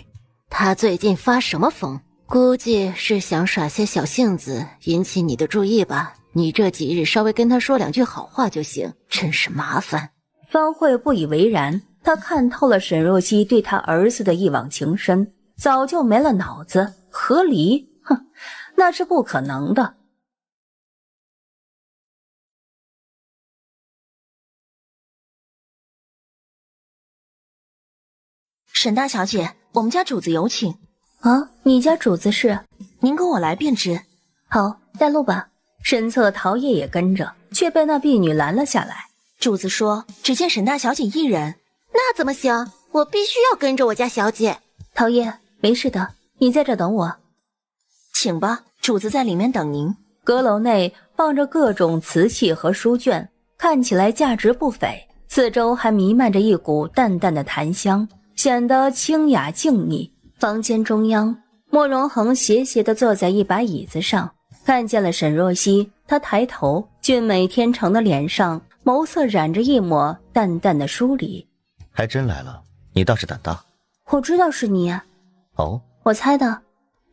他最近发什么疯？估计是想耍些小性子，引起你的注意吧。你这几日稍微跟他说2句好话就行，真是麻烦。方慧不以为然，他看透了沈若曦对他儿子的一往情深，早就没了脑子。和离？哼，那是不可能的。沈大小姐，我们家主子有请。啊，你家主子是？您跟我来便知。好，带路吧。身侧陶叶也跟着，却被那婢女拦了下来。主子说只见沈大小姐一人。那怎么行？我必须要跟着我家小姐。陶叶，没事的，你在这等我。请吧，主子在里面等您。阁楼内放着各种瓷器和书卷，看起来价值不菲，四周还弥漫着一股淡淡的檀香，显得清雅静谧。房间中央，慕容恒斜斜地坐在一把椅子上，看见了沈若曦。他抬头，俊美天成的脸上，眸色染着一抹淡淡的疏离。还真来了，你倒是胆大。我知道是你。哦，我猜的。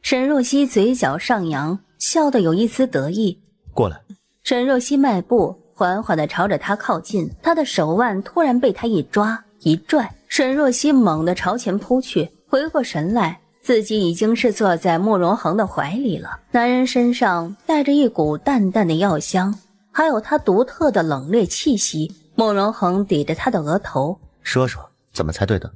沈若曦嘴角上扬，笑得有一丝得意。过来。沈若曦迈步缓缓地朝着他靠近，他的手腕突然被他一抓一拽，沈若曦猛地朝前扑去，回过神来，自己已经是坐在慕容恒的怀里了。男人身上带着一股淡淡的药香，还有他独特的冷冽气息。慕容恒抵着他的额头，说说怎么才对的。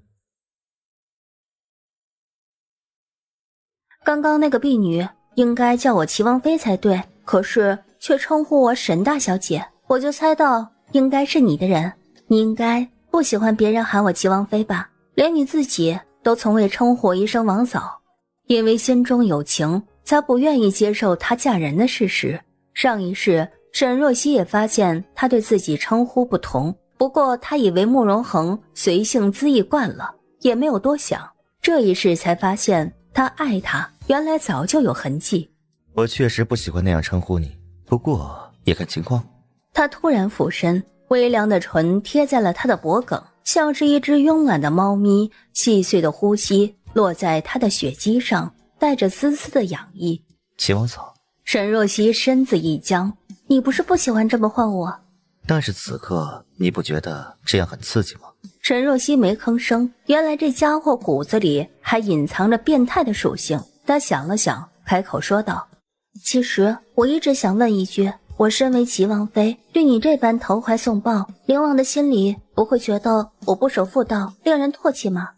刚刚那个婢女应该叫我齐王妃才对，可是却称呼我沈大小姐，我就猜到应该是你的人。你应该不喜欢别人喊我齐王妃吧？连你自己都从未称呼我一声王嫂，因为心中有情，才不愿意接受她嫁人的事实。上一世沈若曦也发现她对自己称呼不同，不过她以为慕容恒随性恣意惯了，也没有多想。这一世才发现她爱他原来早就有痕迹。我确实不喜欢那样称呼你，不过也看情况。他突然俯身，微凉的唇贴在了他的脖颈，像是一只慵懒的猫咪，细碎的呼吸落在他的血迹上，带着丝丝的痒意。齐王嫂。沈若曦身子一僵，你不是不喜欢这么唤我？但是此刻你不觉得这样很刺激吗？沈若曦没吭声，原来这家伙骨子里还隐藏着变态的属性。他想了想，开口说道，其实我一直想问一句，我身为齐王妃，对你这般投怀送抱，灵王的心里不会觉得我不守妇道，令人唾弃吗？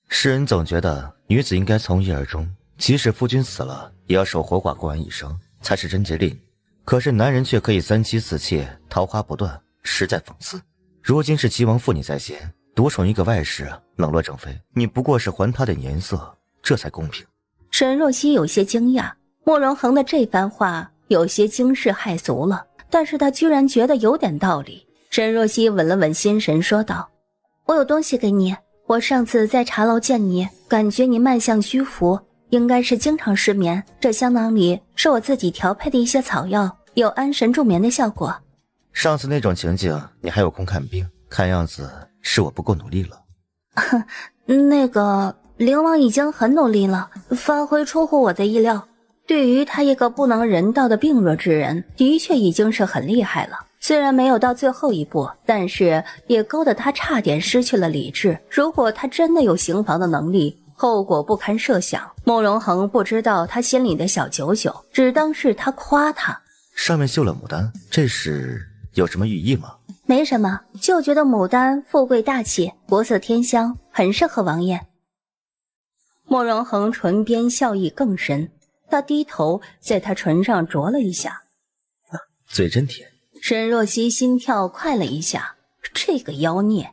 世人总觉得女子应该从一而终，即使夫君死了也要守活寡过完一生，才是贞洁烈女。可是男人却可以三妻四妾，桃花不断，实在讽刺。如今是齐王负你在先，独宠一个外室，冷落正妃，你不过是还他点颜色，这才公平。沈若曦有些惊讶，慕容恒的这番话有些惊世骇俗了，但是他居然觉得有点道理。沈若曦稳了稳心神说道，我有东西给你，我上次在茶楼见你，感觉你脉象虚浮，应该是经常失眠，这香囊里是我自己调配的一些草药，有安神助眠的效果。上次那种情景你还有空看病，看样子是我不够努力了。那个灵王已经很努力了，发挥出乎我的意料，对于他一个不能人道的病弱之人，的确已经是很厉害了。虽然没有到最后一步，但是也勾得他差点失去了理智。如果他真的有行房的能力，后果不堪设想。慕容恒不知道他心里的小九九，只当是他夸他。上面绣了牡丹，这是有什么寓意吗？没什么，就觉得牡丹富贵大气，国色天香，很适合王爷。慕容恒唇边笑意更深，他低头在他唇上啄了一下，嘴真甜。沈若曦心跳快了一下，这个妖孽。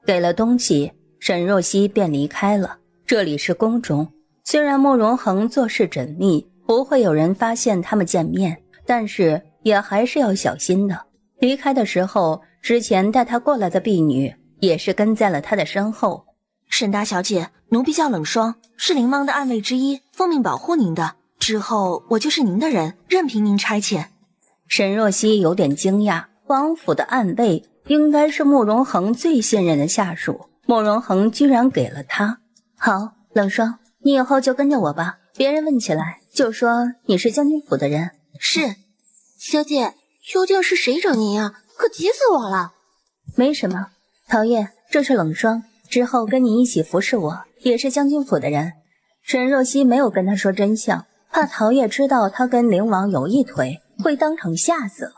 给了东西，沈若曦便离开了。这里是宫中，虽然慕容恒做事缜密，不会有人发现他们见面，但是也还是要小心的。离开的时候，之前带他过来的婢女也是跟在了他的身后。沈大小姐，奴婢叫冷霜，是灵王的暗卫之一，奉命保护您的。之后我就是您的人，任凭您差遣。沈若曦有点惊讶，王府的暗卫应该是慕容恒最信任的下属，慕容恒居然给了他。好，冷霜，你以后就跟着我吧，别人问起来就说你是将军府的人。是。小姐，究竟是谁找您啊？可急死我了。没什么，陶叶，这是冷霜，之后跟你一起服侍我，也是将军府的人。沈若曦没有跟他说真相，怕陶叶知道他跟灵王有一腿，会当场吓死了。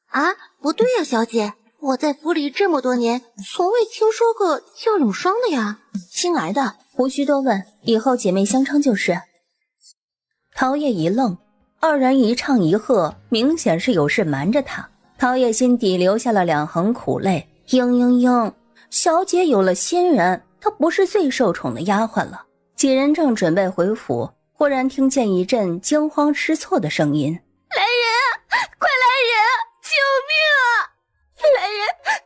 啊，不对呀，小姐，我在府里这么多年，从未听说过叫冷霜的呀。新来的，无需多问，以后姐妹相称就是。陶叶一愣，二人一唱一和，明显是有事瞒着他。陶叶心底流下了2行苦泪。嘤，小姐有了新人，她不是最受宠的丫鬟了。几人正准备回府，忽然听见一阵惊慌失措的声音：来人啊，快来人啊，救命啊！来人，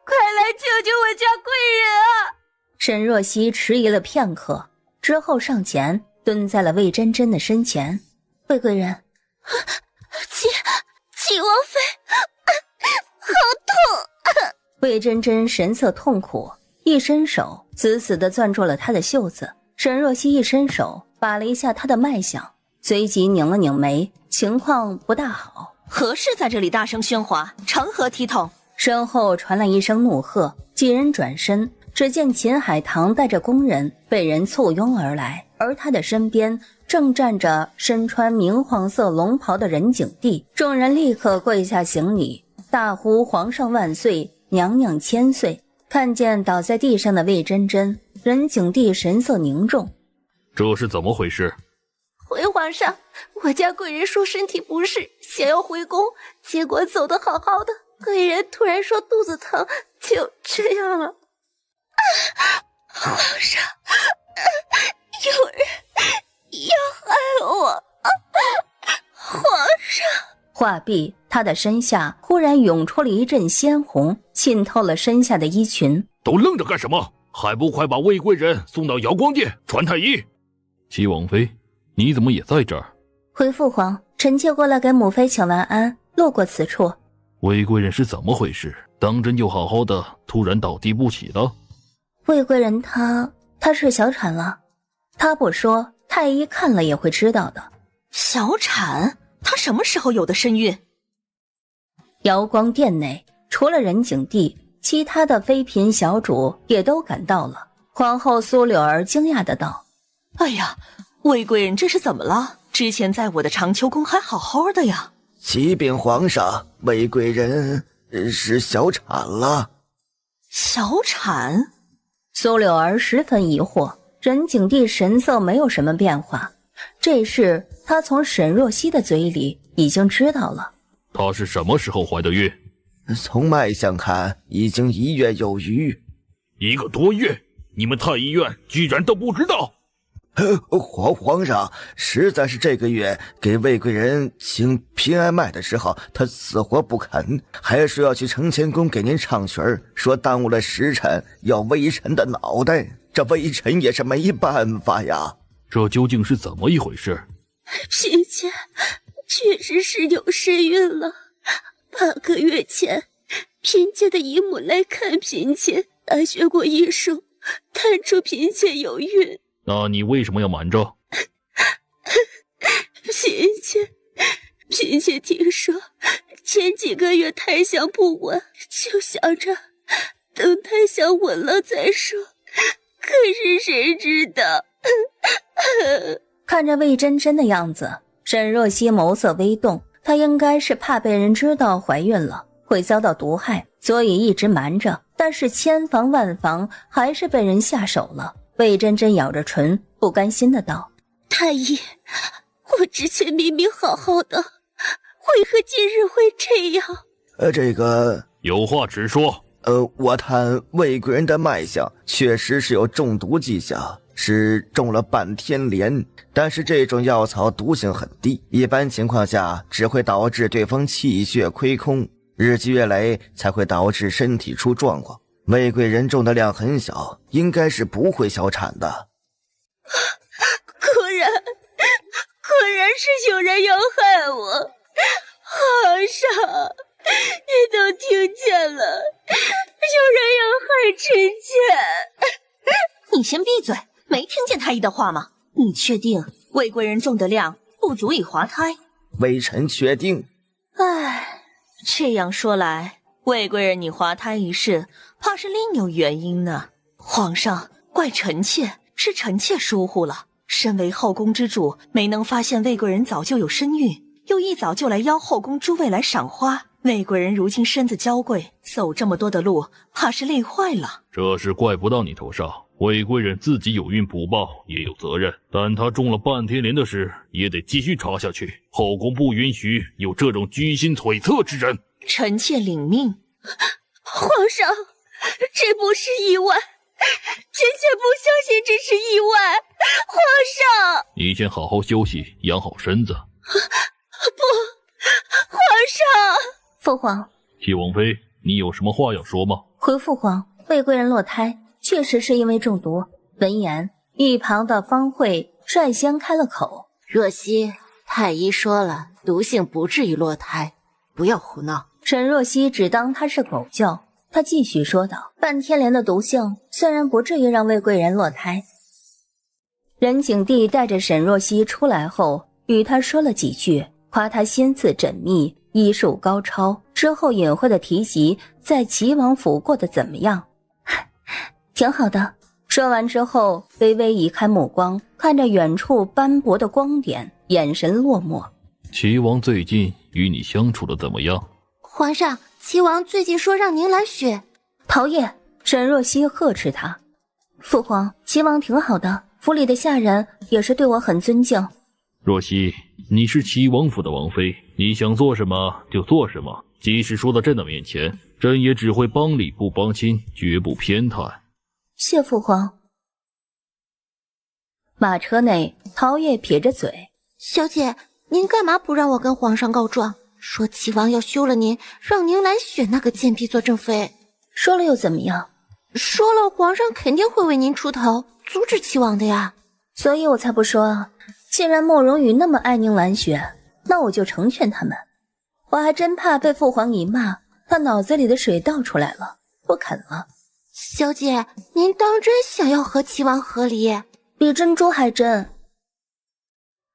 快来救救我家贵人啊！沈若曦迟疑了片刻，之后上前蹲在了魏真真的身前。魏贵人，齐王妃，好痛！魏真真神色痛苦，一伸手死死地攥住了她的袖子。沈若曦一伸手把了一下她的脉象，随即拧了拧眉，情况不大好。何事在这里大声喧哗，成何体统？身后传来一声怒喝，几人转身，只见秦海棠带着工人被人簇拥而来，而他的身边正站着身穿明黄色龙袍的任景帝。众人立刻跪下行礼，大呼皇上万岁，娘娘千岁。看见倒在地上的魏真真，任景帝神色凝重。这是怎么回事？回皇上，我家贵人说身体不适，想要回宫，结果走得好好的，贵人突然说肚子疼，就这样了。皇上，有人要害我。皇上。话毕，他的身下忽然涌出了一阵鲜红，浸透了身下的衣裙。都愣着干什么？还不快把魏贵人送到瑶光殿传太医！齐王妃，你怎么也在这儿？回父皇，臣妾过来给母妃请完安，路过此处。魏贵人是怎么回事？当真就好好的，突然倒地不起了？魏贵人她是小产了，她不说，太医看了也会知道的。小产？她什么时候有的身孕？瑶光殿内，除了任景帝，其他的妃嫔小主也都赶到了。皇后苏柳儿惊讶的道：哎呀，魏贵人这是怎么了？之前在我的长秋宫还好好的呀。启禀皇上，魏贵人是小产了。小产？苏柳儿十分疑惑，任景帝神色没有什么变化，这事他从沈若曦的嘴里已经知道了。她是什么时候怀的孕？从脉象看，已经1月有余。1个多月？你们太医院居然都不知道？皇上，实在是这个月给魏贵人请平安脉的时候，他死活不肯，还说要去承乾宫给您唱曲儿，说耽误了时辰，要微臣的脑袋。这微臣也是没办法呀。这究竟是怎么一回事？嫔妾确实是有身孕了。8个月前，嫔妾的姨母来看嫔妾，她学过医术，看出嫔妾有孕。那你为什么要瞒着？嫔妾听说前几个月胎象不稳，就想着等胎象稳了再说。可是谁知道？看着魏真真的样子，沈若曦眸色微动，她应该是怕被人知道怀孕了，会遭到毒害，所以一直瞒着。但是千防万防，还是被人下手了。魏真真咬着唇，不甘心的道：太医，我之前明明好好的，为何今日会这样？这个有话直说。我看魏贵人的脉象确实是有中毒迹象，是中了半天连，但是这种药草毒性很低，一般情况下只会导致对方气血亏空，日积月累才会导致身体出状况。魏贵人中的量很小，应该是不会小产的。果然是有人要害我。皇上，你都听见了，有人要害臣妾。你先闭嘴，没听见太医的话吗？你确定魏贵人中的量不足以滑胎？微臣确定。唉，这样说来，魏贵人你滑胎一事，怕是另有原因呢。皇上，怪臣妾，是臣妾疏忽了。身为后宫之主，没能发现魏贵人早就有身孕，又一早就来邀后宫诸位来赏花。魏贵人如今身子娇贵，走这么多的路，怕是累坏了。这事怪不到你头上，魏贵人自己有孕补报也有责任，但她中了半天连的事也得继续查下去。后宫不允许有这种居心叵测之人。臣妾领命。皇上，这不是意外，臣妾不相信这是意外。皇上，你先好好休息，养好身子。不，皇上。父皇，齐王妃，你有什么话要说吗？回父皇，魏贵人落胎确实是因为中毒。闻言，一旁的方慧率先开了口：若曦，太医说了，毒性不至于落胎，不要胡闹。沈若曦只当他是狗叫，他继续说道：半天连的毒性虽然不至于让魏贵人落胎。任景帝带着沈若曦出来后，与他说了几句，夸他心思缜密，医术高超，之后隐晦的提及在齐王府过得怎么样。挺好的。说完之后，微微移开目光，看着远处斑驳的光点，眼神落寞。齐王最近与你相处的怎么样？皇上，齐王最近说让您来雪。陶叶，沈若曦呵斥他。父皇，齐王挺好的，府里的下人也是对我很尊敬。若曦，你是齐王府的王妃，你想做什么就做什么，即使说到朕的面前，朕也只会帮理不帮亲，绝不偏袒。谢父皇。马车内，陶叶撇着嘴：小姐，您干嘛不让我跟皇上告状，说齐王要休了您，让您来选那个贱婢做正妃？说了又怎么样？说了，皇上肯定会为您出头，阻止齐王的呀。所以我才不说啊。既然慕容羽那么爱宁兰雪，那我就成全他们。我还真怕被父皇一骂，他脑子里的水倒出来了，不肯了。小姐，您当真想要和齐王和离？比珍珠还真。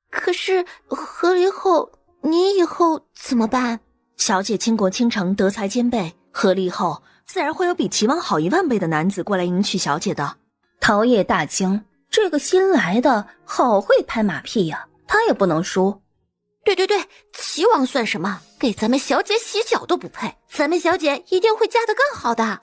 可是和离后，您以后怎么办？小姐倾国倾城，德才兼备，和离后自然会有比齐王好10000倍的男子过来迎娶小姐的。陶叶大惊，这个新来的好会拍马屁呀，他也不能输。对，齐王算什么？给咱们小姐洗脚都不配，咱们小姐一定会嫁得更好的。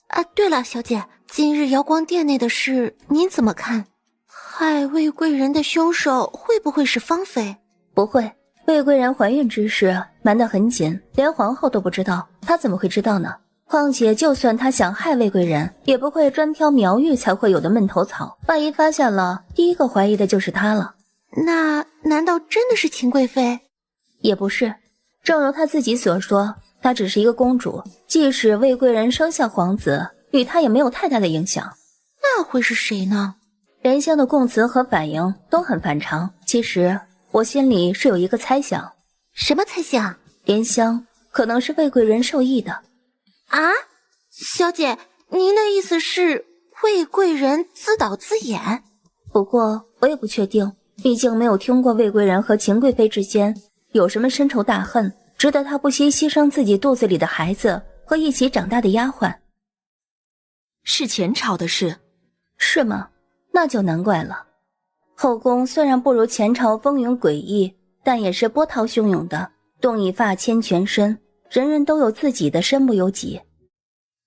啊，对了，小姐，今日瑶光殿内的事您怎么看？害魏贵人的凶手会不会是芳妃？不会，魏贵人怀孕之事瞒得很紧，连皇后都不知道，她怎么会知道呢？况且就算她想害魏贵人，也不会专挑苗玉才会有的闷头草，万一发现了，第一个怀疑的就是她了。那难道真的是秦贵妃？也不是，正如她自己所说，她只是一个公主，即使魏贵人生下皇子，与她也没有太大的影响。那会是谁呢？莲香的供词和反应都很反常，其实我心里是有一个猜想。什么猜想？莲香可能是魏贵人授意的。啊？小姐，您的意思是魏贵人自导自演？不过我也不确定，毕竟没有听过魏贵人和秦贵妃之间有什么深仇大恨，值得她不惜牺牲自己肚子里的孩子和一起长大的丫鬟。是前朝的事。是吗？那就难怪了。后宫虽然不如前朝风云诡异，但也是波涛汹涌的，动一发牵全身，人人都有自己的身不由己。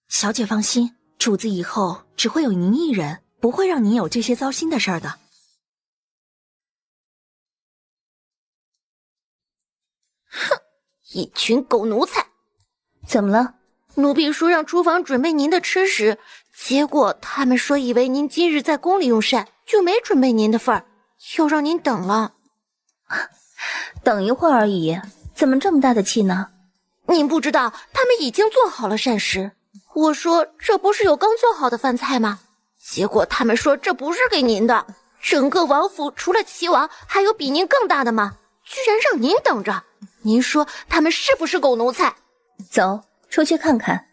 小姐放心，主子以后只会有您一人，不会让您有这些糟心的事儿的。哼，一群狗奴才！怎么了？奴婢说让厨房准备您的吃食，结果他们说以为您今日在宫里用膳，就没准备您的份儿，又让您等了。等一会儿而已，怎么这么大的气呢？您不知道他们已经做好了膳食，我说这不是有刚做好的饭菜吗？结果他们说这不是给您的，整个王府除了齐王还有比您更大的吗？居然让您等着，您说他们是不是狗奴才？走，出去看看。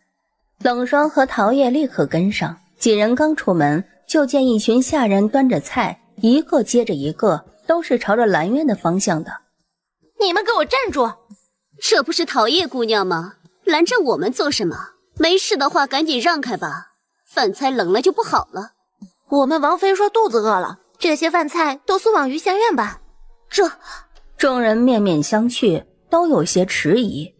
冷霜和陶叶立刻跟上，几人刚出门，就见一群下人端着菜，一个接着一个，都是朝着兰苑的方向的。你们给我站住！这不是陶叶姑娘吗？拦着我们做什么？没事的话赶紧让开吧，饭菜冷了就不好了。我们王妃说肚子饿了，这些饭菜都送往余香苑吧。这众人面面相觑，都有些迟疑。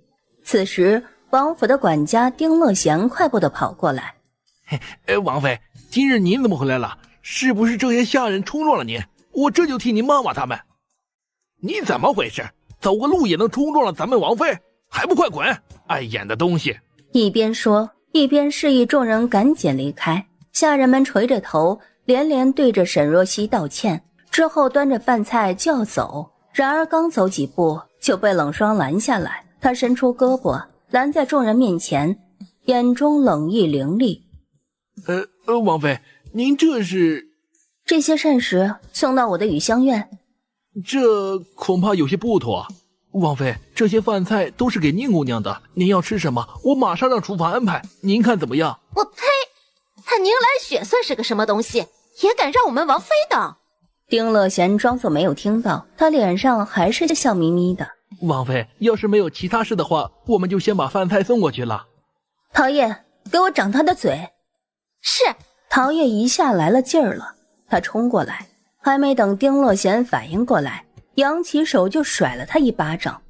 此时王府的管家丁乐贤快步地跑过来。王妃，今日您怎么回来了？是不是这些下人冲撞了您？我这就替您骂骂他们。你怎么回事？走个路也能冲撞了咱们王妃？还不快滚！碍眼的东西！一边说一边示意众人赶紧离开。下人们垂着头，连连对着沈若曦道歉，之后端着饭菜就要走。然而刚走几步就被冷霜拦下来，他伸出胳膊拦在众人面前，眼中冷意凌厉。王妃，您这是？这些膳食送到我的雨香苑。这恐怕有些不妥。王妃，这些饭菜都是给宁姑娘的，您要吃什么，我马上让厨房安排，您看怎么样？我呸！他宁来雪算是个什么东西，也敢让我们王妃等？丁乐贤装作没有听到，他脸上还是笑眯眯的。王妃，要是没有其他事的话，我们就先把饭菜送过去了。陶叶，给我掌他的嘴！是，陶叶一下来了劲儿了，他冲过来，还没等丁乐贤反应过来，扬起手就甩了他一巴掌。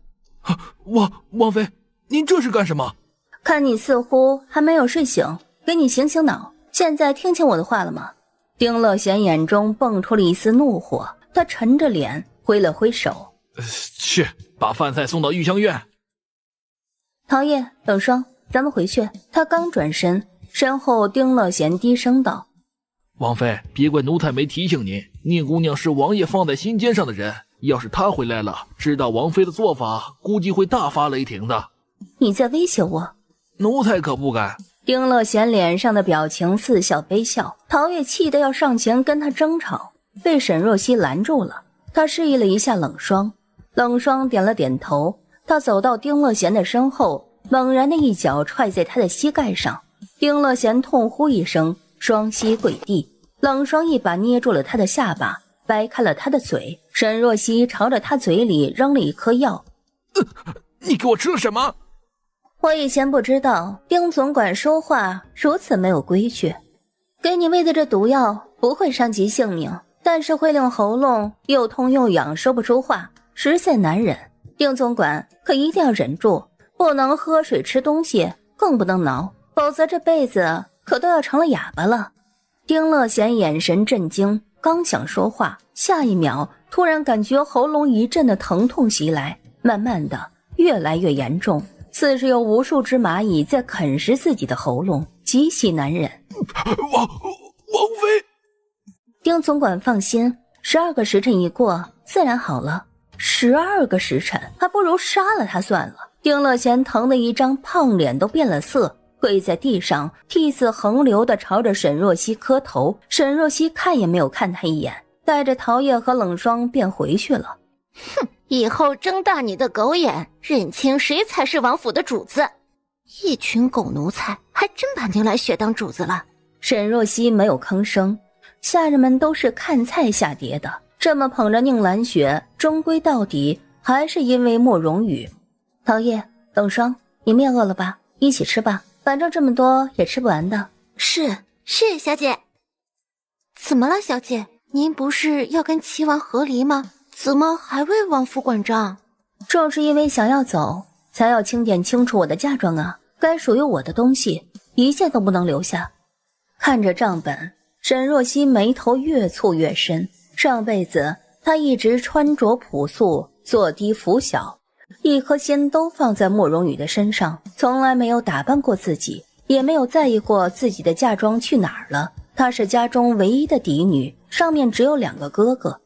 王妃，您这是干什么？看你似乎还没有睡醒，给你醒醒脑，现在听清我的话了吗？丁乐贤眼中蹦出了一丝怒火，他沉着脸挥了挥手。去，把饭菜送到玉香院。陶叶，冷霜，咱们回去。他刚转身，身后丁乐贤低声道：王妃，别怪奴才没提醒您，宁姑娘是王爷放在心尖上的人，要是她回来了，知道王妃的做法，估计会大发雷霆的。你在威胁我？奴才可不敢。丁乐贤脸上的表情似笑非笑，陶叶气得要上前跟他争吵，被沈若曦拦住了。他示意了一下冷霜，冷霜点了点头。他走到丁乐贤的身后，猛然的一脚踹在他的膝盖上。丁乐贤痛呼一声，双膝跪地。冷霜一把捏住了他的下巴，掰开了他的嘴。沈若曦朝着他嘴里扔了一颗药。你给我吃了什么？我以前不知道丁总管说话如此没有规矩。给你喂的这毒药不会伤及性命，但是会令喉咙又痛又痒，说不出话，实在难忍。丁总管可一定要忍住，不能喝水吃东西，更不能挠，否则这辈子可都要成了哑巴了。丁乐贤眼神震惊，刚想说话，下一秒突然感觉喉咙一阵的疼痛袭来，慢慢的越来越严重，似是有无数只蚂蚁在啃食自己的喉咙，极其难忍。王妃，丁总管放心，12个时辰一过，自然好了。12个时辰，还不如杀了他算了。丁乐贤疼的一张胖脸都变了色，跪在地上，涕泗横流的朝着沈若曦磕头。沈若曦看也没有看他一眼，带着陶叶和冷霜便回去了。哼，以后睁大你的狗眼，认清谁才是王府的主子。一群狗奴才，还真把宁来雪当主子了。沈若曦没有吭声，下人们都是看菜下碟的，这么捧着宁兰雪，终归到底还是因为慕容羽。陶叶、冷霜，你们也饿了吧？一起吃吧，反正这么多也吃不完的。是，小姐。怎么了，小姐？您不是要跟齐王和离吗？怎么还为王府管账？正是因为想要走，才要清点清楚我的嫁妆啊，该属于我的东西一件都不能留下。看着账本，沈若曦眉头越蹙越深。上辈子她一直穿着朴素，做低服小，一颗心都放在慕容羽的身上，从来没有打扮过自己，也没有在意过自己的嫁妆去哪儿了。她是家中唯一的嫡女，上面只有2个哥哥。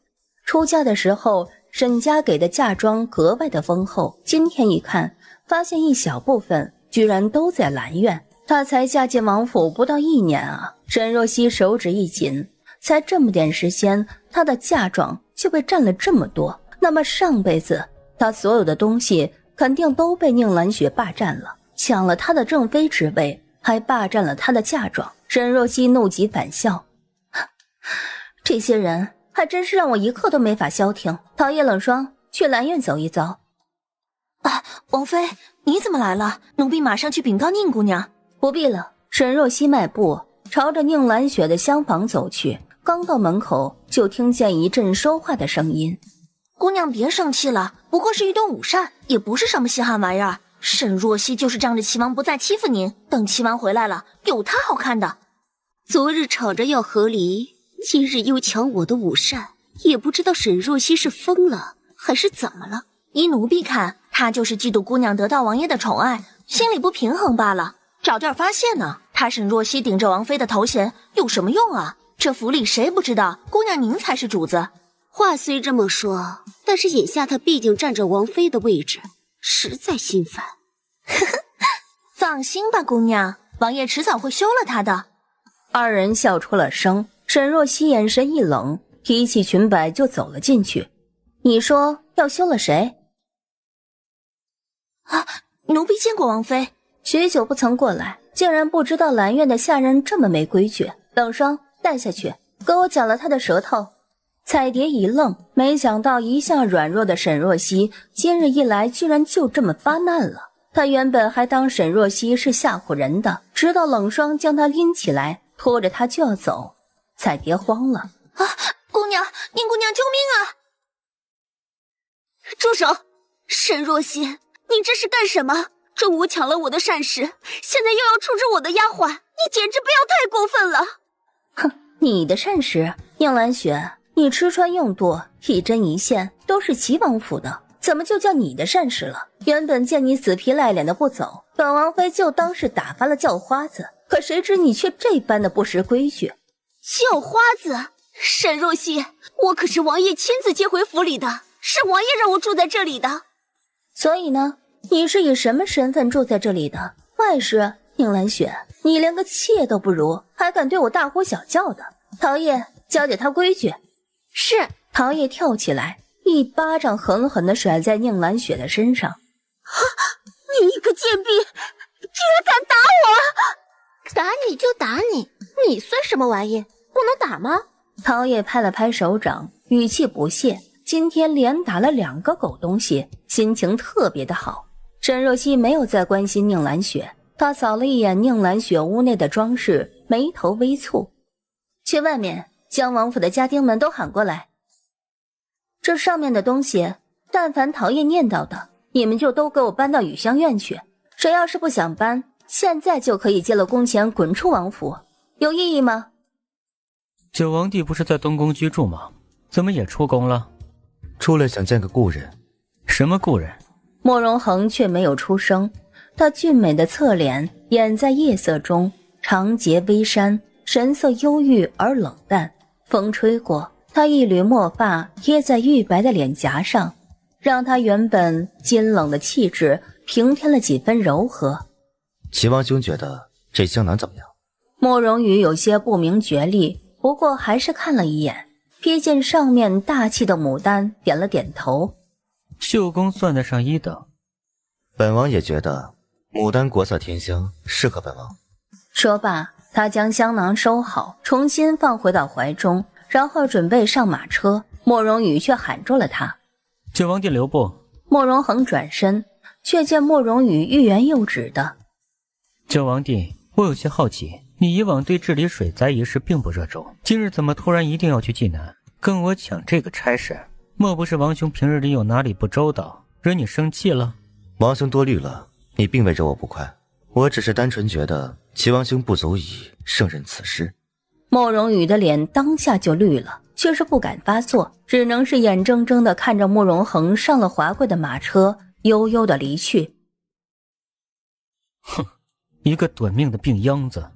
出嫁的时候，沈家给的嫁妆格外的丰厚，今天一看，发现一小部分居然都在兰苑。她才嫁进王府不到1年啊！沈若曦手指一紧，才这么点时间，她的嫁妆就被占了这么多。那么上辈子，她所有的东西肯定都被宁兰雪霸占了，抢了她的正妃之位，还霸占了她的嫁妆。沈若曦怒极反笑，这些人还真是让我一刻都没法消停。陶叶、冷霜，去兰苑走一走。啊，王妃，你怎么来了？奴婢马上去禀告宁姑娘。不必了。沈若曦迈步朝着宁兰雪的厢房走去，刚到门口就听见一阵说话的声音。姑娘别生气了，不过是一顿午膳，也不是什么稀罕玩意儿。沈若曦就是仗着齐王不再欺负您，等齐王回来了，有他好看的。昨日吵着要和离，今日又抢我的午膳，也不知道沈若曦是疯了还是怎么了。依奴婢看，他就是嫉妒姑娘得到王爷的宠爱，心里不平衡罢了，找地儿发泄呢。他沈若曦顶着王妃的头衔有什么用啊？这府里谁不知道姑娘您才是主子？话虽这么说，但是眼下她毕竟占着王妃的位置，实在心烦。放心吧，姑娘，王爷迟早会休了她的。二人笑出了声，沈若曦眼神一冷，提起裙摆就走了进去。你说要休了谁？啊，奴婢见过王妃。许久不曾过来，竟然不知道兰苑的下人这么没规矩。冷霜，带下去，给我绞了他的舌头。彩蝶一愣，没想到一向软弱的沈若曦今日一来居然就这么发难了。她原本还当沈若曦是吓唬人的，直到冷霜将她拎起来拖着她就要走。彩蝶慌了：“啊，姑娘，宁姑娘救命啊！”住手！沈若曦，你这是干什么？中午抢了我的膳食，现在又要处置我的丫鬟，你简直不要太过分了！哼，你的膳食，宁兰雪，你吃穿用度一针一线都是齐王府的，怎么就叫你的膳食了？原本见你死皮赖脸的不走，本王妃就当是打发了叫花子，可谁知你却这般的不识规矩。叫花子？沈若曦，我可是王爷亲自接回府里的，是王爷让我住在这里的。所以呢，你是以什么身份住在这里的？外室，宁兰雪，你连个妾都不如，还敢对我大呼小叫的！陶叶，教教他规矩。是。陶叶跳起来，一巴掌狠狠地甩在宁兰雪的身上。你一个贱婢，居然敢打我！打你就打你，你算什么玩意？不能打吗？陶叶拍了拍手掌，语气不屑。今天连打了2个狗东西，心情特别的好。沈若曦没有再关心宁兰雪，她扫了一眼宁兰雪屋内的装饰，眉头微蹙。去外面将王府的家丁们都喊过来。这上面的东西，但凡陶叶念叨的，你们就都给我搬到雨香院去。谁要是不想搬，现在就可以接了工钱滚出王府，有异议吗？九王帝不是在东宫居住吗？怎么也出宫了？出来想见个故人。什么故人？莫荣恒却没有出声，他俊美的侧脸掩在夜色中，长睫微扇，神色忧郁而冷淡。风吹过，他一缕墨发贴在玉白的脸颊上，让他原本金冷的气质平添了几分柔和。齐王兄觉得这香囊怎么样？莫荣宇有些不明觉厉，不过还是看了一眼，瞥见上面大气的牡丹，点了点头。绣工算得上1等。本王也觉得牡丹国色天香，适合本王。说罢，他将香囊收好，重新放回到怀中，然后准备上马车。莫荣宇却喊住了他：“九王帝留步。”莫荣恒转身，却见莫荣宇欲言又止的。九王帝，我有些好奇，你以往对治理水灾一事并不热衷，今日怎么突然一定要去济南，跟我抢这个差事？莫不是王兄平日里有哪里不周到，惹你生气了？王兄多虑了，你并未惹我不快，我只是单纯觉得齐王兄不足以胜任此事。莫荣宇的脸当下就绿了，却是不敢发作，只能是眼睁睁地看着莫荣恒上了华贵的马车，悠悠地离去。哼，一个短命的病秧子，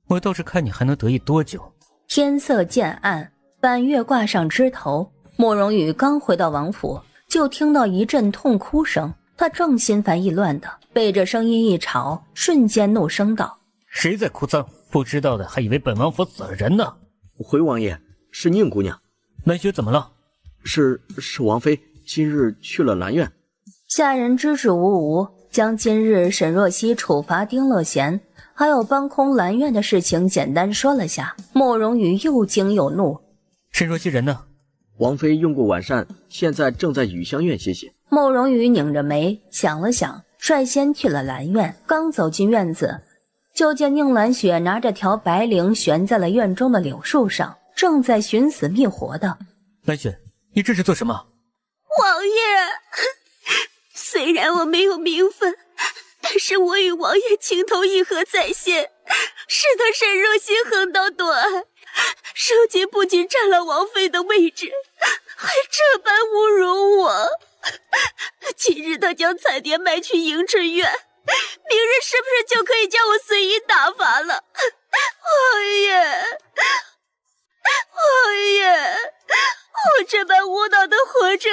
我倒是看你还能得意多久。天色渐暗，半月挂上枝头。莫荣宇刚回到王府，就听到一阵痛哭声，他正心烦意乱的，被这声音一吵，瞬间怒声道：“谁在哭丧？不知道的还以为本王府死了人呢。”回王爷，是宁姑娘。兰雪怎么了？是王妃今日去了兰苑。下人支支吾吾，将今日沈若曦处罚丁乐贤还有搬空兰苑的事情简单说了下。莫荣宇又惊又怒：“沈若曦人呢？”王妃用过晚膳，现在正在雨香院歇息。莫荣宇拧着眉想了想，率先去了兰苑。刚走进院子，就见宁兰雪拿着条白绫悬在了院中的柳树上，正在寻死觅活的。兰雪，你这是做什么？王爷，虽然我没有名分，但是我与王爷情投意合在先，使得沈若曦横刀夺爱，如今不仅占了王妃的位置，还这般侮辱我。今日他将彩蝶卖去迎春院，明日是不是就可以将我随意打发了？王爷，王爷，我这般无脑的活着，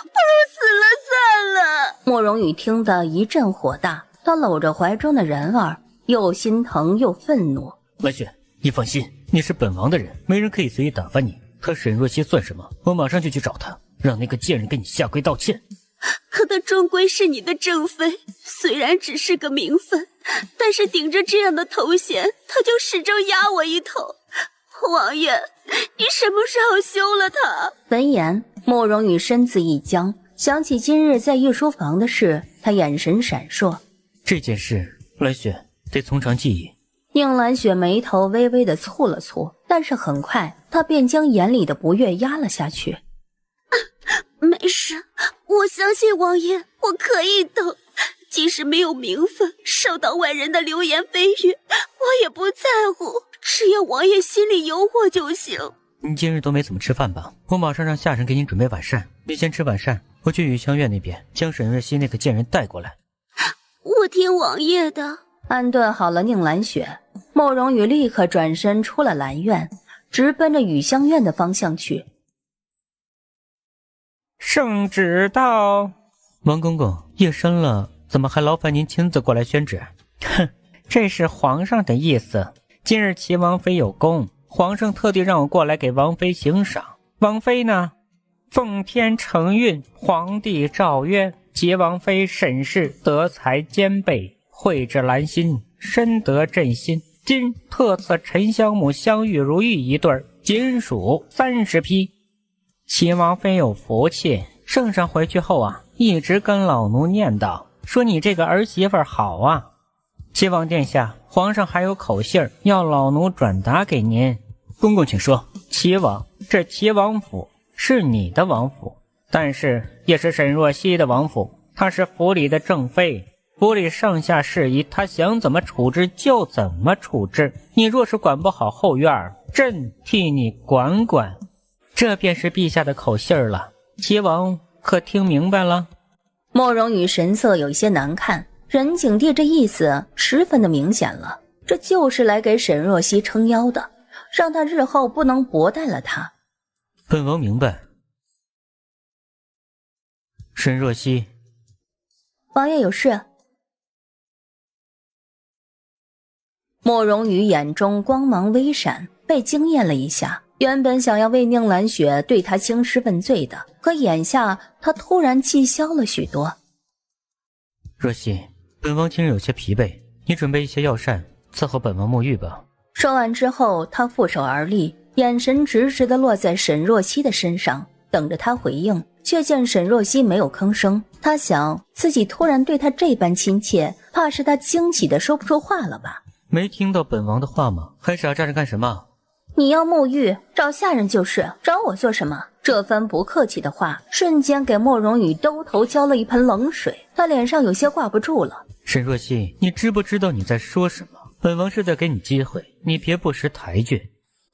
不如死了算了。莫荣宇听得一阵火大，他搂着怀中的人儿，又心疼又愤怒。兰雪，你放心，你是本王的人，没人可以随意打发你。他沈若曦算什么？我马上就去找他，让那个贱人给你下跪道歉。可他终归是你的正妃，虽然只是个名分，但是顶着这样的头衔，他就始终压我一头。王爷，你什么时候休了他？闻言，莫荣宇身子一僵，想起今日在御书房的事，他眼神闪烁。这件事，兰雪得从长计议。宁兰雪眉头微微的蹙了蹙，但是很快她便将眼里的不悦压了下去。没事，我相信王爷，我可以等。即使没有名分，受到外人的流言蜚语，我也不在乎，只要王爷心里有我就行。你今日都没怎么吃饭吧？我马上让下人给你准备晚膳，你先吃晚膳，我去雨香院那边将沈月溪那个贱人带过来。我听王爷的。安顿好了宁兰雪，慕容羽立刻转身出了兰院，直奔着雨香院的方向去。圣旨到。王公公，夜深了，怎么还劳烦您亲自过来宣旨？哼，这是皇上的意思。今日齐王妃有功，皇上特地让我过来给王妃行赏。王妃呢？奉天承运，皇帝诏曰：齐王妃沈氏德才兼备，蕙质兰心，深得朕心。今特赐沉香木香玉如玉一对，仅属30匹。齐王妃有福气，圣上回去后啊，一直跟老奴念叨，说你这个儿媳妇好啊。齐王殿下，皇上还有口信儿，要老奴转达给您。公公请说。齐王，这齐王府是你的王府，但是也是沈若曦的王府，她是府里的正妃，府里上下事宜，她想怎么处置就怎么处置。你若是管不好后院，朕替你管管。这便是陛下的口信儿了，齐王可听明白了？慕容羽神色有些难看，任景帝这意思十分的明显了，这就是来给沈若曦撑腰的，让他日后不能薄待了他。本王明白。沈若曦，王爷有事？慕容羽眼中光芒微闪，被惊艳了一下。原本想要为宁兰雪对他兴师问罪的，可眼下他突然气消了许多。若曦，本王今日有些疲惫，你准备一些药膳伺候本王沐浴吧。说完之后，他负手而立，眼神直直地落在沈若曦的身上，等着他回应。却见沈若曦没有吭声，他想自己突然对他这般亲切，怕是他惊喜的说不出话了吧。没听到本王的话吗？还傻站着干什么？你要沐浴，找下人就是，找我做什么？这番不客气的话，瞬间给慕容羽兜头浇了一盆冷水，他脸上有些挂不住了。沈若曦，你知不知道你在说什么？本王是在给你机会，你别不识抬举。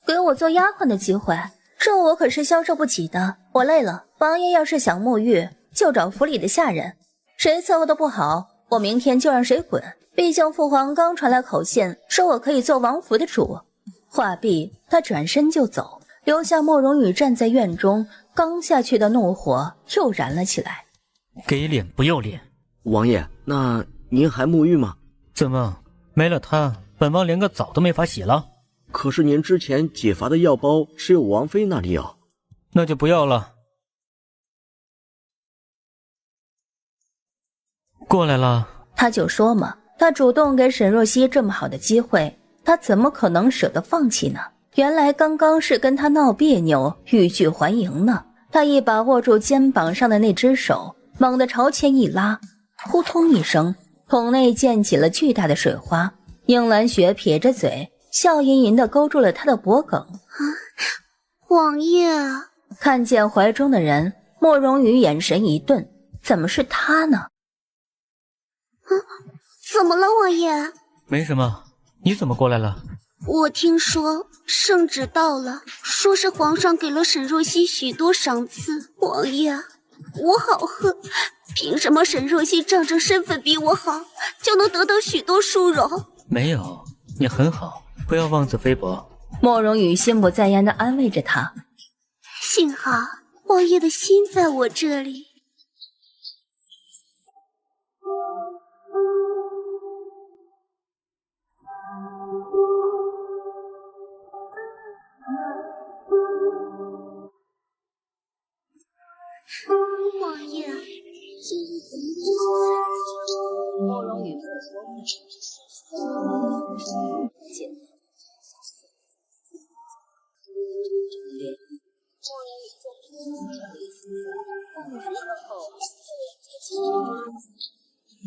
给我做丫鬟的机会，这我可是消受不起的。我累了，王爷要是想沐浴，就找府里的下人，谁伺候的不好，我明天就让谁滚。毕竟父皇刚传来口信，说我可以做王府的主。话毕，他转身就走，留下慕容羽站在院中，刚下去的怒火又燃了起来。给脸不要脸！王爷，那您还沐浴吗？怎么，没了他，本王连个澡都没法洗了？可是您之前解乏的药包只有王妃那里有。那就不要了。过来了。他就说嘛，他主动给沈若曦这么好的机会，他怎么可能舍得放弃呢？原来刚刚是跟他闹别扭，欲拒还迎呢。他一把握住肩膀上的那只手，猛地朝前一拉，扑通一声，桶内溅起了巨大的水花。宁兰雪撇着嘴，笑吟吟地勾住了他的脖颈。王爷，看见怀中的人，慕容羽眼神一顿，怎么是他呢？怎么了，王爷？没什么，你怎么过来了？我听说圣旨到了，说是皇上给了沈若曦许多赏赐。王爷，我好恨，凭什么沈若曦仗着身份比我好，就能得到许多殊荣？没有，你很好，不要妄自菲薄。慕容羽心不在焉地安慰着他。幸好王爷的心在我这里。王爷，这是怎么？慕容羽不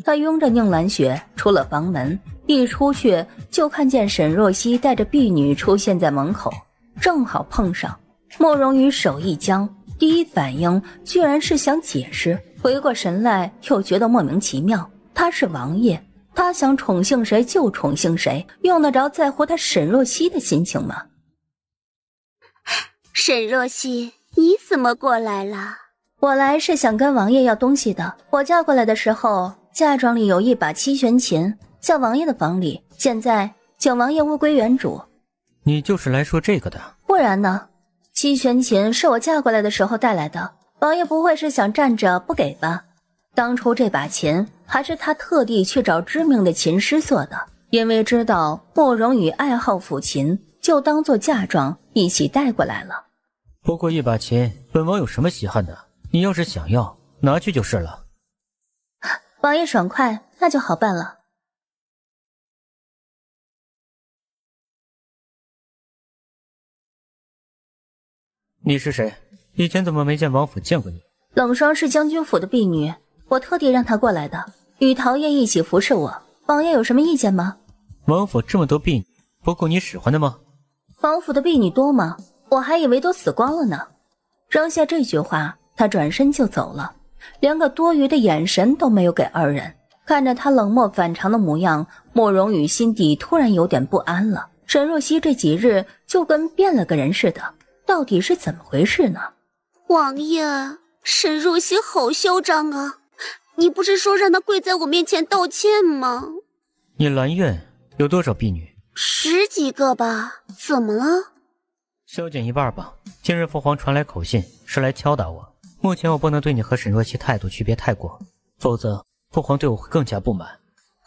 他拥着宁兰雪出了房门，一出去就看见沈若曦带着婢女出现在门口，正好碰上。慕容羽手一僵，第一反应居然是想解释，回过神来又觉得莫名其妙。他是王爷，他想宠幸谁就宠幸谁，用得着在乎他沈若曦的心情吗？沈若曦，你怎么过来了？我来是想跟王爷要东西的。我嫁过来的时候，嫁妆里有一把七弦琴，在王爷的房里，现在请王爷物归原主。你就是来说这个的？不然呢？七弦琴是我嫁过来的时候带来的，王爷不会是想站着不给吧？当初这把琴还是他特地去找知名的琴师做的，因为知道慕容羽爱好抚琴，就当做嫁妆一起带过来了。不过一把琴，本王有什么稀罕的？你要是想要，拿去就是了。王爷爽快，那就好办了。你是谁？以前怎么没见王府见过你？冷霜是将军府的婢女，我特地让她过来的，与桃叶一起服侍我。王爷有什么意见吗？王府这么多婢女，不够你使唤的吗？王府的婢女多吗？我还以为都死光了呢。扔下这句话，他转身就走了，连个多余的眼神都没有给二人。看着他冷漠反常的模样，慕容羽心底突然有点不安了。沈若曦这几日就跟变了个人似的，到底是怎么回事呢？王爷，沈若曦好嚣张啊！你不是说让她跪在我面前道歉吗？你兰苑有多少婢女？10几个吧。怎么了？削减一半吧。今日父皇传来口信，是来敲打我。目前我不能对你和沈若曦态度区别太过，否则父皇对我会更加不满。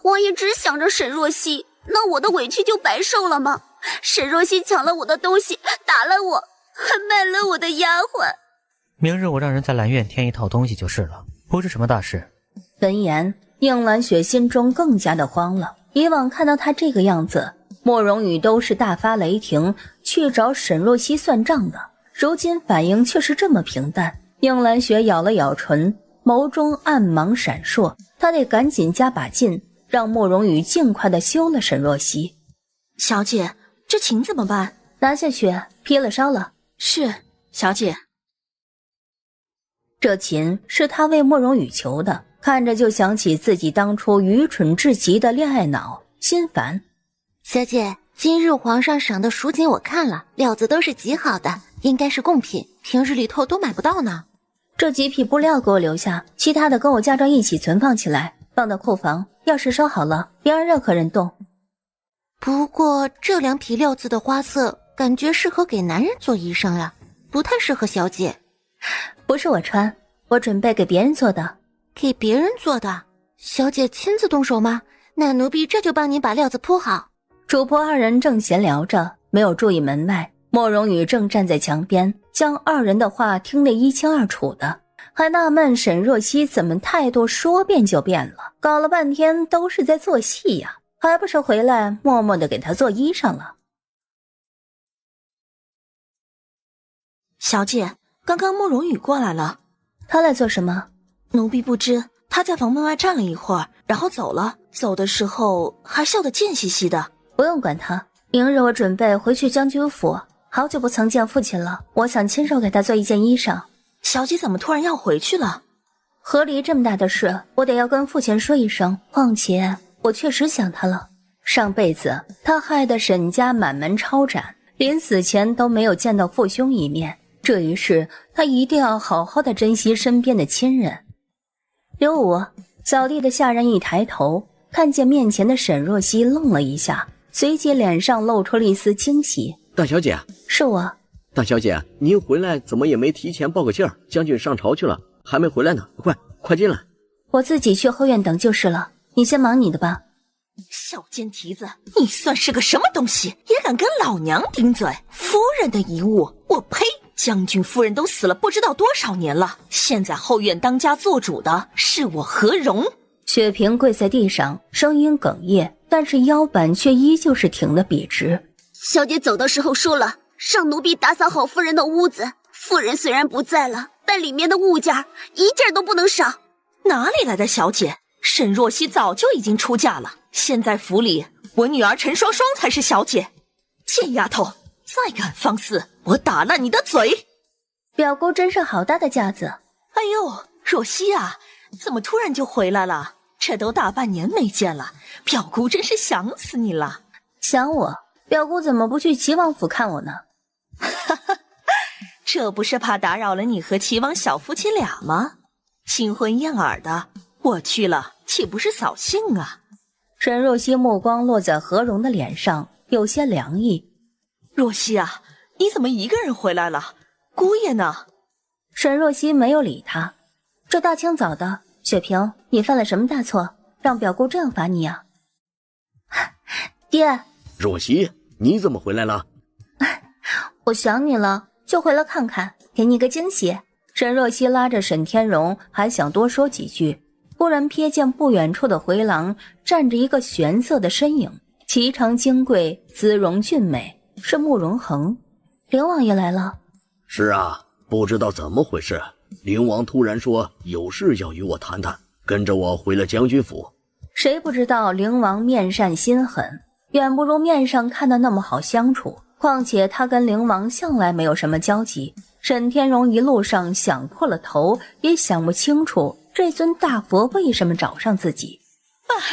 王爷只想着沈若曦，那我的委屈就白受了吗？沈若曦抢了我的东西，打了我，还卖了我的丫鬟。明日我让人在兰苑添一套东西就是了，不是什么大事。闻言，应兰雪心中更加的慌了。以往看到他这个样子，慕容羽都是大发雷霆，去找沈若曦算账的，如今反应却是这么平淡。应兰雪咬了咬唇，眸中暗芒闪烁，她得赶紧加把劲，让慕容羽尽快的休了沈若曦。小姐，这琴怎么办？拿下去劈了烧了。是，小姐。这琴是他为慕容羽求的，看着就想起自己当初愚蠢至极的恋爱脑，心烦。小姐，今日皇上赏的蜀锦我看了，料子都是极好的，应该是贡品，平日里头都买不到呢。这几匹布料给我留下，其他的跟我嫁妆一起存放起来，放到库房，钥匙收好了，别让任何人动。不过这2匹料子的花色感觉适合给男人做衣裳呀，不太适合小姐。不是我穿，我准备给别人做的。给别人做的？小姐亲自动手吗？那奴婢这就帮您把料子铺好。主仆二人正闲聊着，没有注意门外，慕容羽正站在墙边，将二人的话听得一清二楚的，还纳闷沈若曦怎么态度说变就变了，搞了半天都是在做戏呀，还不是回来默默地给他做衣裳了。小姐，刚刚慕容羽过来了。他来做什么？奴婢不知，他在房门外站了一会儿，然后走了，走的时候还笑得贱兮兮的。不用管他，明日我准备回去将军府，好久不曾见父亲了，我想亲手给他做一件衣裳。小姐怎么突然要回去了？河离这么大的事，我得要跟父亲说一声，况且我确实想他了。上辈子他害得沈家满门抄斩，临死前都没有见到父兄一面，这一世他一定要好好的珍惜身边的亲人。刘武，扫地的下人一抬头，看见面前的沈若曦，愣了一下，随即脸上露出了一丝惊喜。大小姐，是我。大小姐，您回来怎么也没提前报个信儿？将军上朝去了，还没回来呢，快进来。我自己去后院等就是了，你先忙你的吧。小贱蹄子，你算是个什么东西，也敢跟老娘顶嘴？夫人的遗物，我呸！将军夫人都死了不知道多少年了，现在后院当家做主的是我何荣。雪萍跪在地上，声音哽咽，但是腰板却依旧是挺得笔直。小姐走的时候说了，让奴婢打扫好夫人的屋子。夫人虽然不在了，但里面的物件一件都不能少。哪里来的小姐？沈若曦早就已经出嫁了，现在府里我女儿陈双双才是小姐。贱丫头，再敢放肆，我打烂你的嘴！表姑真是好大的架子。哎呦，若曦啊，怎么突然就回来了？这都大半年没见了，表姑真是想死你了。想我？表姑怎么不去齐王府看我呢？哈哈，这不是怕打扰了你和齐王小夫妻俩吗？新婚燕尔的，我去了岂不是扫兴啊？沈若曦目光落在何荣的脸上，有些凉意。若曦啊，你怎么一个人回来了？姑爷呢？沈若曦没有理他。这大清早的，雪萍，你犯了什么大错，让表姑这样罚你啊？爹。若曦，你怎么回来了？我想你了，就回来看看，给你个惊喜。沈若曦拉着沈天荣还想多说几句，忽然瞥见不远处的回廊站着一个玄色的身影，颀长金贵，姿容俊美，是慕容恒。凌王爷来了。是啊，不知道怎么回事，灵王突然说有事要与我谈谈，跟着我回了将军府。谁不知道灵王面善心狠，远不如面上看的那么好相处，况且他跟灵王向来没有什么交集。沈天荣一路上想破了头，也想不清楚这尊大佛为什么找上自己。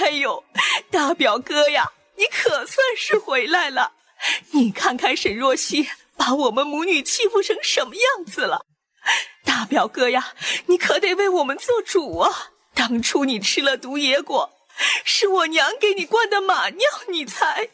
哎呦，大表哥呀，你可算是回来了。你看看沈若曦把我们母女欺负成什么样子了。大表哥呀，你可得为我们做主啊。当初你吃了毒野果，是我娘给你灌的马尿，你才……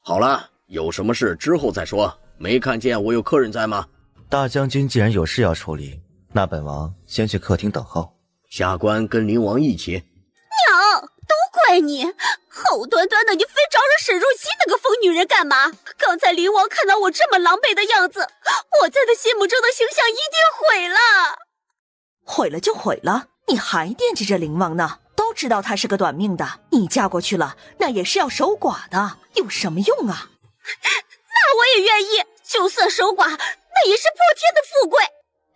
好了，有什么事之后再说。没看见我有客人在吗？大将军既然有事要处理，那本王先去客厅等候。下官跟灵王一起。娘，都怪你，好端端的你非找惹沈若曦那个疯女人干嘛？刚才灵王看到我这么狼狈的样子，我在他心目中的形象一定毁了。毁了就毁了，你还惦记着灵王呢？都知道他是个短命的，你嫁过去了，那也是要守寡的，有什么用啊？那我也愿意，就算守寡，那也是破天的富贵。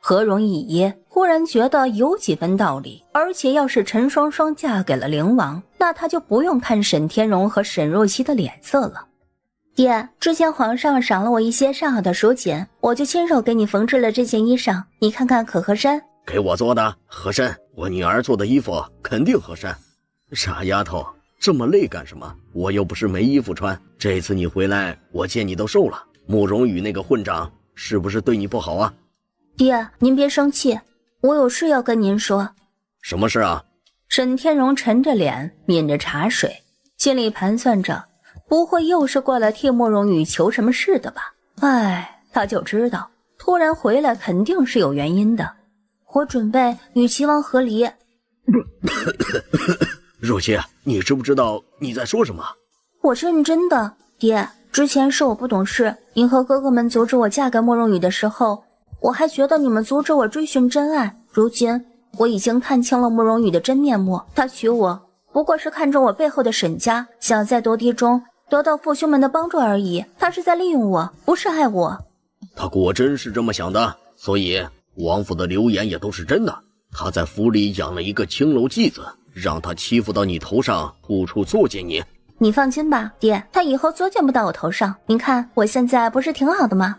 何荣一噎，忽然觉得有几分道理。而且要是陈双双嫁给了灵王，那他就不用看沈天荣和沈若曦的脸色了。爹，之前皇上赏了我一些上好的蜀锦，我就亲手给你缝制了这件衣裳，你看看可合身？给我做的合身，我女儿做的衣服肯定合身。傻丫头，这么累干什么？我又不是没衣服穿。这次你回来，我见你都瘦了。慕容羽那个混账是不是对你不好啊？爹，您别生气，我有事要跟您说。什么事啊？沈天荣沉着脸抿着茶水，心里盘算着，不会又是过来替慕容羽求什么事的吧？哎，他就知道突然回来肯定是有原因的。我准备与齐王和离。若曦，你知不知道你在说什么？我是认真的，爹。之前是我不懂事，您和哥哥们阻止我嫁给慕容羽的时候，我还觉得你们阻止我追寻真爱。如今我已经看清了慕容羽的真面目，他娶我不过是看中我背后的沈家，想在夺嫡中得到父兄们的帮助而已。他是在利用我，不是爱我。他果真是这么想的，所以王府的流言也都是真的。他在府里养了一个青楼妓子，让他欺负到你头上，处处作践你。你放心吧，爹，他以后作践不到我头上。您看我现在不是挺好的吗？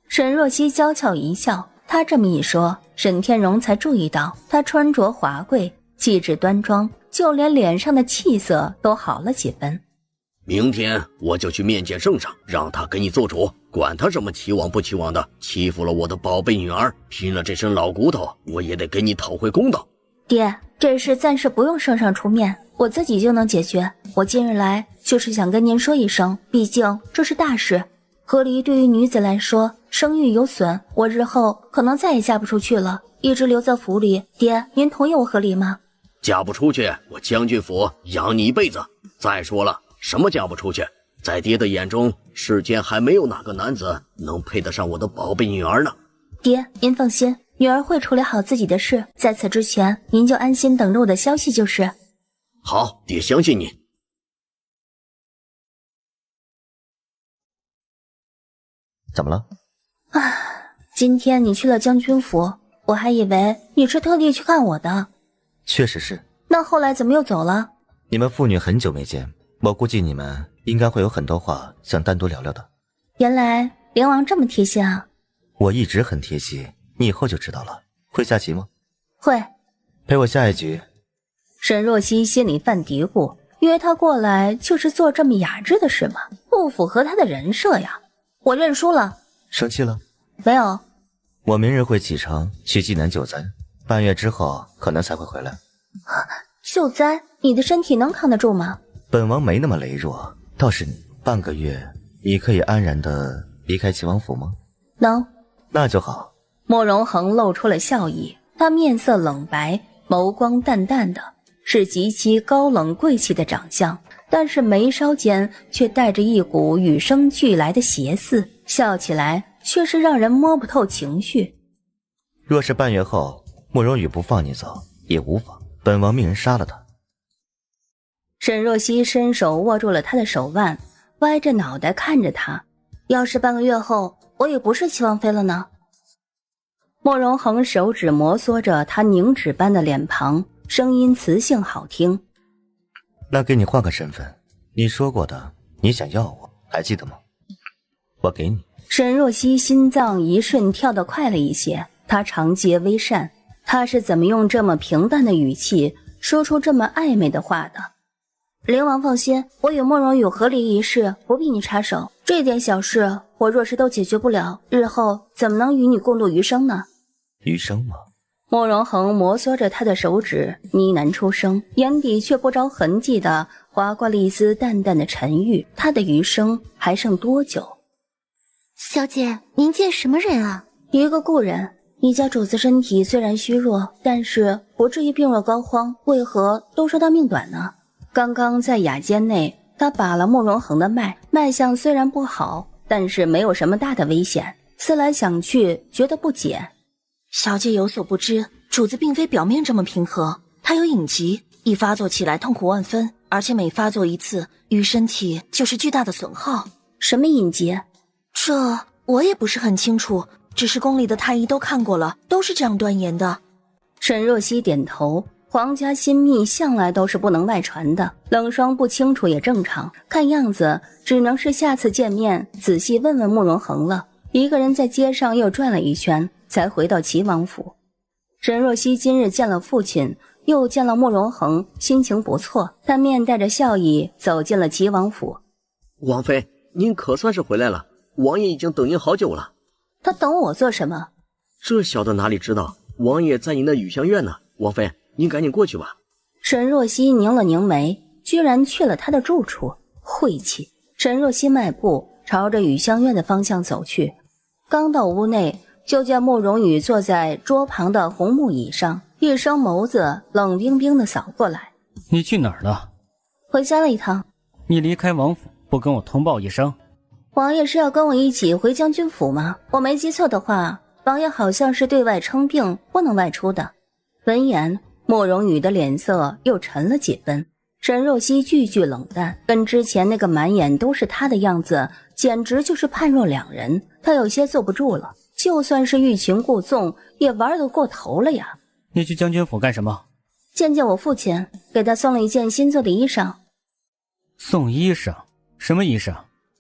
沈若曦娇俏一笑，她这么一说，沈天荣才注意到她穿着华贵，气质端庄，就连脸上的气色都好了几分。明天我就去面见圣上，让他给你做主，管他什么齐王不齐王的，欺负了我的宝贝女儿，拼了这身老骨头，我也得给你讨回公道。爹，这事暂时不用圣上出面，我自己就能解决。我今日来就是想跟您说一声，毕竟这是大事。和离对于女子来说，声誉有损，我日后可能再也嫁不出去了，一直留在府里。爹，您同意我和离吗？嫁不出去，我将军府养你一辈子。再说了，什么嫁不出去？在爹的眼中，世间还没有哪个男子能配得上我的宝贝女儿呢。爹，您放心，女儿会处理好自己的事，在此之前，您就安心等着我的消息就是。好，爹相信你。怎么了？今天你去了将军府，我还以为你是特地去看我的。确实是。那后来怎么又走了？你们父女很久没见，我估计你们应该会有很多话想单独聊聊的。原来灵王这么贴心啊。我一直很贴心，你以后就知道了。会下棋吗？会。陪我下一局。沈若曦心里犯嘀咕，约他过来就是做这么雅致的事吗？不符合他的人设呀。我认输了。生气了？没有。我明日会启程去济南救灾，半月之后可能才会回来。救灾？你的身体能扛得住吗？本王没那么羸弱，倒是你，半个月你可以安然的离开齐王府吗？能。那就好。慕容恒露出了笑意，他面色冷白，眸光淡淡的，是极其高冷贵气的长相，但是眉梢间却带着一股与生俱来的邪肆，笑起来却是让人摸不透情绪。若是半月后慕容羽不放你走也无妨，本王命人杀了他。沈若曦伸手握住了他的手腕，歪着脑袋看着他。要是半个月后我也不是齐王妃了呢？慕容恒手指摩挲着他凝脂般的脸庞，声音磁性好听。那给你换个身份，你说过的你想要我还记得吗？我给你。沈若曦心脏一瞬跳得快了一些，她长睫微扇，她是怎么用这么平淡的语气说出这么暧昧的话的？灵王放心，我与慕容羽和离一事不必你插手，这点小事我若是都解决不了，日后怎么能与你共度余生呢？余生吗？慕容恒摩挲着他的手指，呢喃出声，眼底却不着痕迹地划过了一丝淡淡的沉郁。他的余生还剩多久？小姐，您见什么人啊？一个故人。你家主子身体虽然虚弱，但是不至于病入膏肓，为何都说他命短呢？刚刚在雅间内，他把了慕容恒的脉，脉象虽然不好，但是没有什么大的危险。思来想去，觉得不解。小姐有所不知，主子并非表面这么平和，他有隐疾，一发作起来痛苦万分，而且每发作一次，于身体就是巨大的损耗。什么隐疾？这我也不是很清楚，只是宫里的太医都看过了，都是这样断言的。沈若曦点头。皇家心密向来都是不能外传的，冷霜不清楚也正常，看样子只能是下次见面仔细问问慕容恒了。一个人在街上又转了一圈，才回到齐王府。沈若曦今日见了父亲，又见了慕容恒，心情不错，她面带着笑意走进了齐王府。王妃，您可算是回来了，王爷已经等您好久了。他等我做什么？这小的哪里知道，王爷在您的雨香院呢。王妃，您赶紧过去吧。沈若曦拧了拧眉，居然去了他的住处，晦气。沈若曦迈步朝着雨香院的方向走去，刚到屋内，就见慕容羽坐在桌旁的红木椅上，一双眸子冷冰冰地扫过来。你去哪儿了？回家了一趟。你离开王府不跟我通报一声？王爷是要跟我一起回将军府吗？我没记错的话，王爷好像是对外称病，不能外出的。闻言，慕容羽的脸色又沉了几分。沈若曦句句冷淡，跟之前那个满眼都是他的样子简直就是判若两人。他有些坐不住了，就算是欲擒故纵也玩得过头了呀。你去将军府干什么？见见我父亲，给他送了一件新做的衣裳。送衣裳？什么衣裳？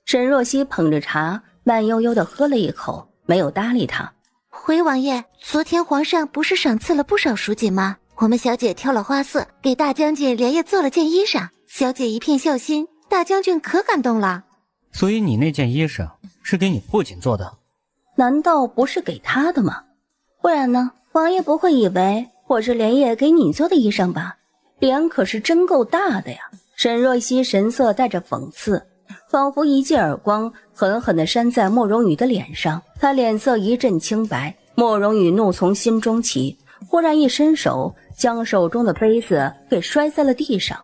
沈若曦捧着茶慢悠悠地喝了一口，没有搭理他。回王爷，昨天皇上不是赏赐了不少蜀锦吗？我们小姐挑了花色，给大将军连夜做了件衣裳。小姐一片孝心，大将军可感动了。所以你那件衣裳是给你父亲做的？难道不是给他的吗？不然呢？王爷不会以为我是连夜给你做的衣裳吧？脸可是真够大的呀。沈若曦神色带着讽刺，仿佛一记耳光狠狠地扇在慕容羽的脸上。他脸色一阵青白，慕容羽怒从心中起，忽然一伸手将手中的杯子给摔在了地上。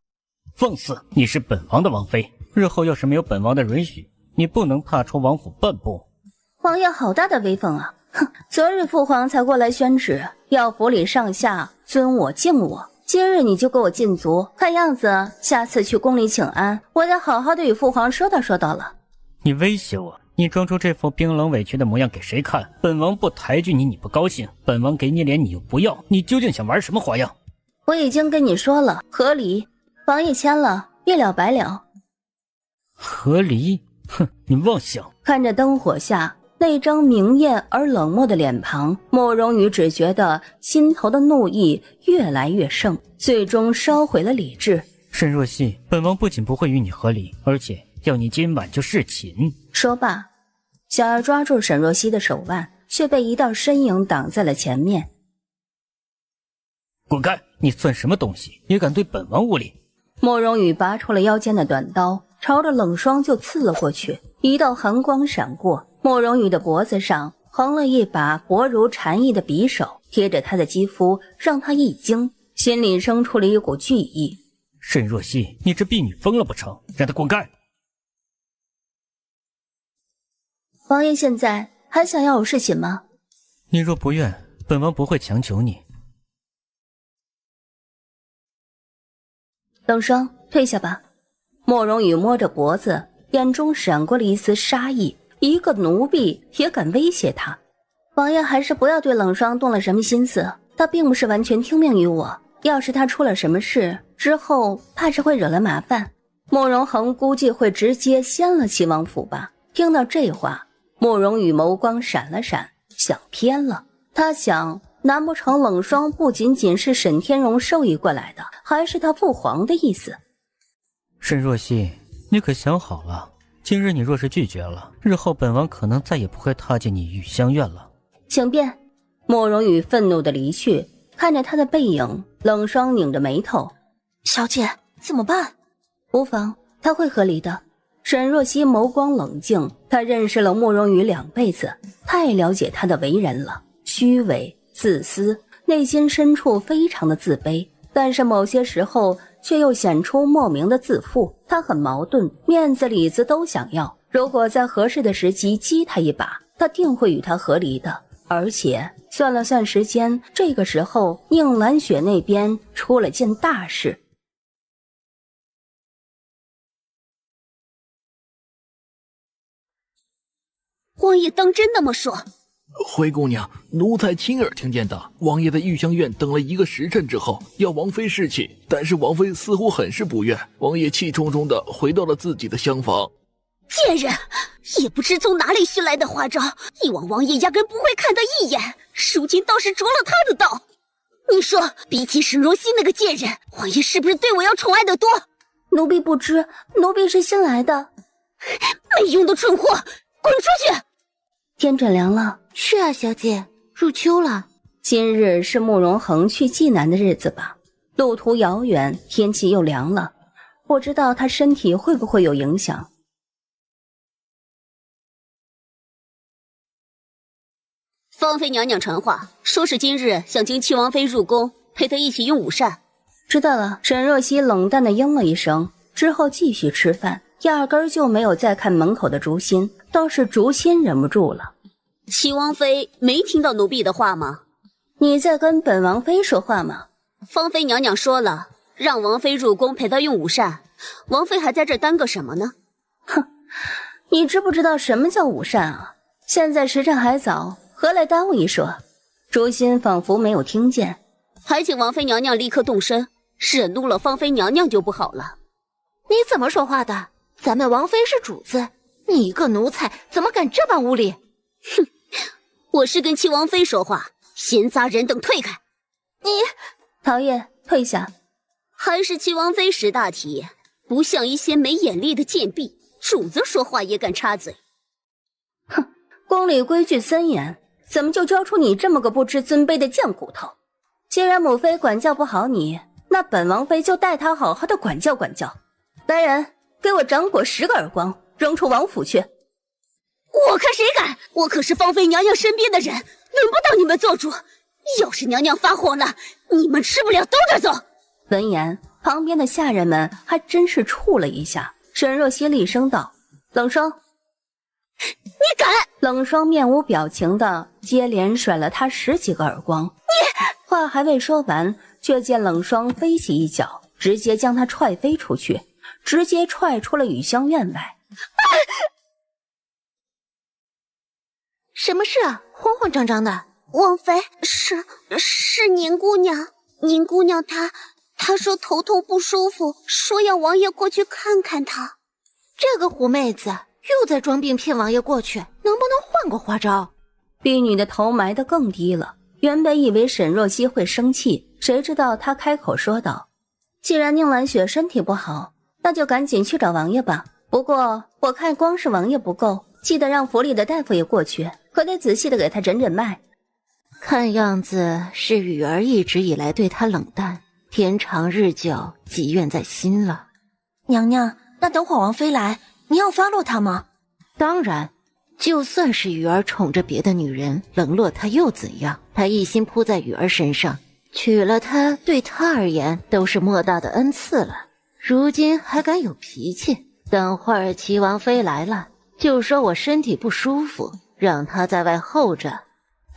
放肆！你是本王的王妃，日后要是没有本王的允许，你不能踏出王府半步。王爷好大的威风啊！哼，昨日父皇才过来宣旨，要府里上下尊我敬我，今日你就给我禁足，看样子下次去宫里请安，我得好好的与父皇说道说道了。你威胁我？你装出这副冰冷委屈的模样给谁看？本王不抬举你，你不高兴；本王给你脸，你又不要，你究竟想玩什么花样？我已经跟你说了，和离，王爷签了，一了百了。和离？哼，你妄想！看着灯火下那张明艳而冷漠的脸庞，慕容羽只觉得心头的怒意越来越盛，最终烧毁了理智。沈若曦，本王不仅不会与你和离，而且要你今晚就侍寝。说罢，想要抓住沈若曦的手腕，却被一道身影挡在了前面。滚开！你算什么东西，也敢对本王无礼？慕容羽拔出了腰间的短刀，朝着冷霜就刺了过去。一道寒光闪过，慕容羽的脖子上横了一把薄如蝉翼的匕首，贴着他的肌肤，让他一惊，心里生出了一股惧意。沈若曦，你这婢女疯了不成？让她滚开！王爷现在还想要我侍寝吗？你若不愿，本王不会强求你。冷霜，退下吧。慕容羽摸着脖子，眼中闪过了一丝杀意。一个奴婢也敢威胁他？王爷还是不要对冷霜动了什么心思，他并不是完全听命于我。要是他出了什么事，之后怕是会惹来麻烦。慕容恒估计会直接掀了齐王府吧。听到这话，慕容羽眸光闪了闪，想偏了。他想，难不成冷霜不仅仅是沈天荣授意过来的，还是他父皇的意思？沈若曦，你可想好了？今日你若是拒绝了，日后本王可能再也不会踏进你玉香院了。请便。慕容羽愤怒地离去，看着他的背影，冷霜拧着眉头。小姐，怎么办？无妨，他会和离的。沈若曦眸光冷静，她认识了慕容羽2辈子，太了解他的为人了。虚伪、自私，内心深处非常的自卑，但是某些时候却又显出莫名的自负。他很矛盾，面子里子都想要。如果在合适的时机激他一把，他定会与他和离的。而且算了算时间，这个时候宁兰雪那边出了件大事。王爷当真那么说？灰姑娘，奴才亲耳听见的。王爷在玉香院等了1个时辰之后，要王妃侍寝，但是王妃似乎很是不愿。王爷气冲冲的回到了自己的厢房。贱人，也不知从哪里学来的花招，以往王爷压根不会看他一眼，如今倒是着了他的道。你说，比起沈若曦那个贱人，王爷是不是对我要宠爱的多？奴婢不知，奴婢是新来的。没用的蠢货，滚出去！天转凉了。是啊，小姐，入秋了。今日是慕容恒去济南的日子吧？路途遥远，天气又凉了，不知道他身体会不会有影响。芳妃娘娘传话，说是今日想请七王妃入宫，陪她一起用午膳。知道了。沈若曦冷淡地应了一声，之后继续吃饭，压根儿就没有再看门口的竹心，倒是竹心忍不住了。七王妃没听到奴婢的话吗？你在跟本王妃说话吗？芳妃娘娘说了，让王妃入宫陪她用午膳，王妃还在这耽搁什么呢？哼，你知不知道什么叫午膳啊？现在时辰还早，何来耽误一说？竹心仿佛没有听见。还请王妃娘娘立刻动身，惹怒了芳妃娘娘就不好了。你怎么说话的？咱们王妃是主子，你一个奴才怎么敢这般无礼？哼，我是跟七王妃说话，闲杂人等退开。你陶冶，退下。还是七王妃识大体，不像一些没眼力的贱婢，主子说话也敢插嘴。哼，宫里规矩森严，怎么就教出你这么个不知尊卑的贱骨头？既然母妃管教不好你，那本王妃就带她好好的管教管教。来人，给我掌掴10个耳光，扔出王府去。我看谁敢！我可是芳妃娘娘身边的人，轮不到你们做主。要是娘娘发火了，你们吃不了兜着走。闻言，旁边的下人们还真是怵了一下。沈若曦厉声道：“冷霜，你敢！”冷霜面无表情的接连甩了他10几个耳光。你话还未说完，却见冷霜飞起一脚，直接将他踹飞出去，直接踹出了雨香院外。什么事啊？慌慌张张的。王妃，是宁姑娘。宁姑娘她说头痛不舒服，说要王爷过去看看她。这个狐妹子又在装病骗王爷过去，能不能换个花招？婢女的头埋得更低了。原本以为沈若曦会生气，谁知道她开口说道：“既然宁兰雪身体不好，那就赶紧去找王爷吧。不过我看光是王爷不够，记得让府里的大夫也过去，可得仔细的给他诊诊脉。”看样子是雨儿一直以来对他冷淡，天长日久，积怨在心了。娘娘，那等会儿王妃来，你要发落她吗？当然，就算是雨儿宠着别的女人，冷落她又怎样？她一心扑在雨儿身上，娶了她对她而言都是莫大的恩赐了。如今还敢有脾气？等会儿齐王妃来了，就说我身体不舒服，让她在外候着。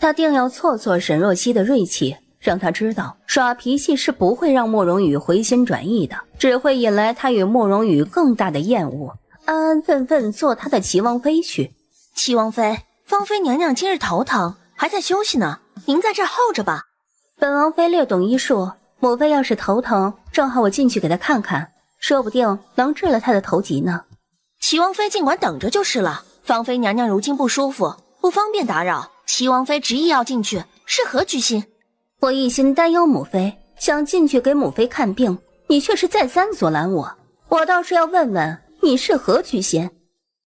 他定要挫挫沈若曦的锐气，让她知道耍脾气是不会让慕容羽回心转意的，只会引来他与慕容羽更大的厌恶，安安分分做他的齐王妃去。齐王妃，芳妃娘娘今日头疼，还在休息呢，您在这儿候着吧。本王妃略懂医术，母妃要是头疼，正好我进去给她看看，说不定能治了她的头疾呢。齐王妃尽管等着就是了。芳妃娘娘如今不舒服，不方便打扰。齐王妃执意要进去，是何居心？我一心担忧母妃，想进去给母妃看病，你却是再三阻拦我。我倒是要问问你是何居心？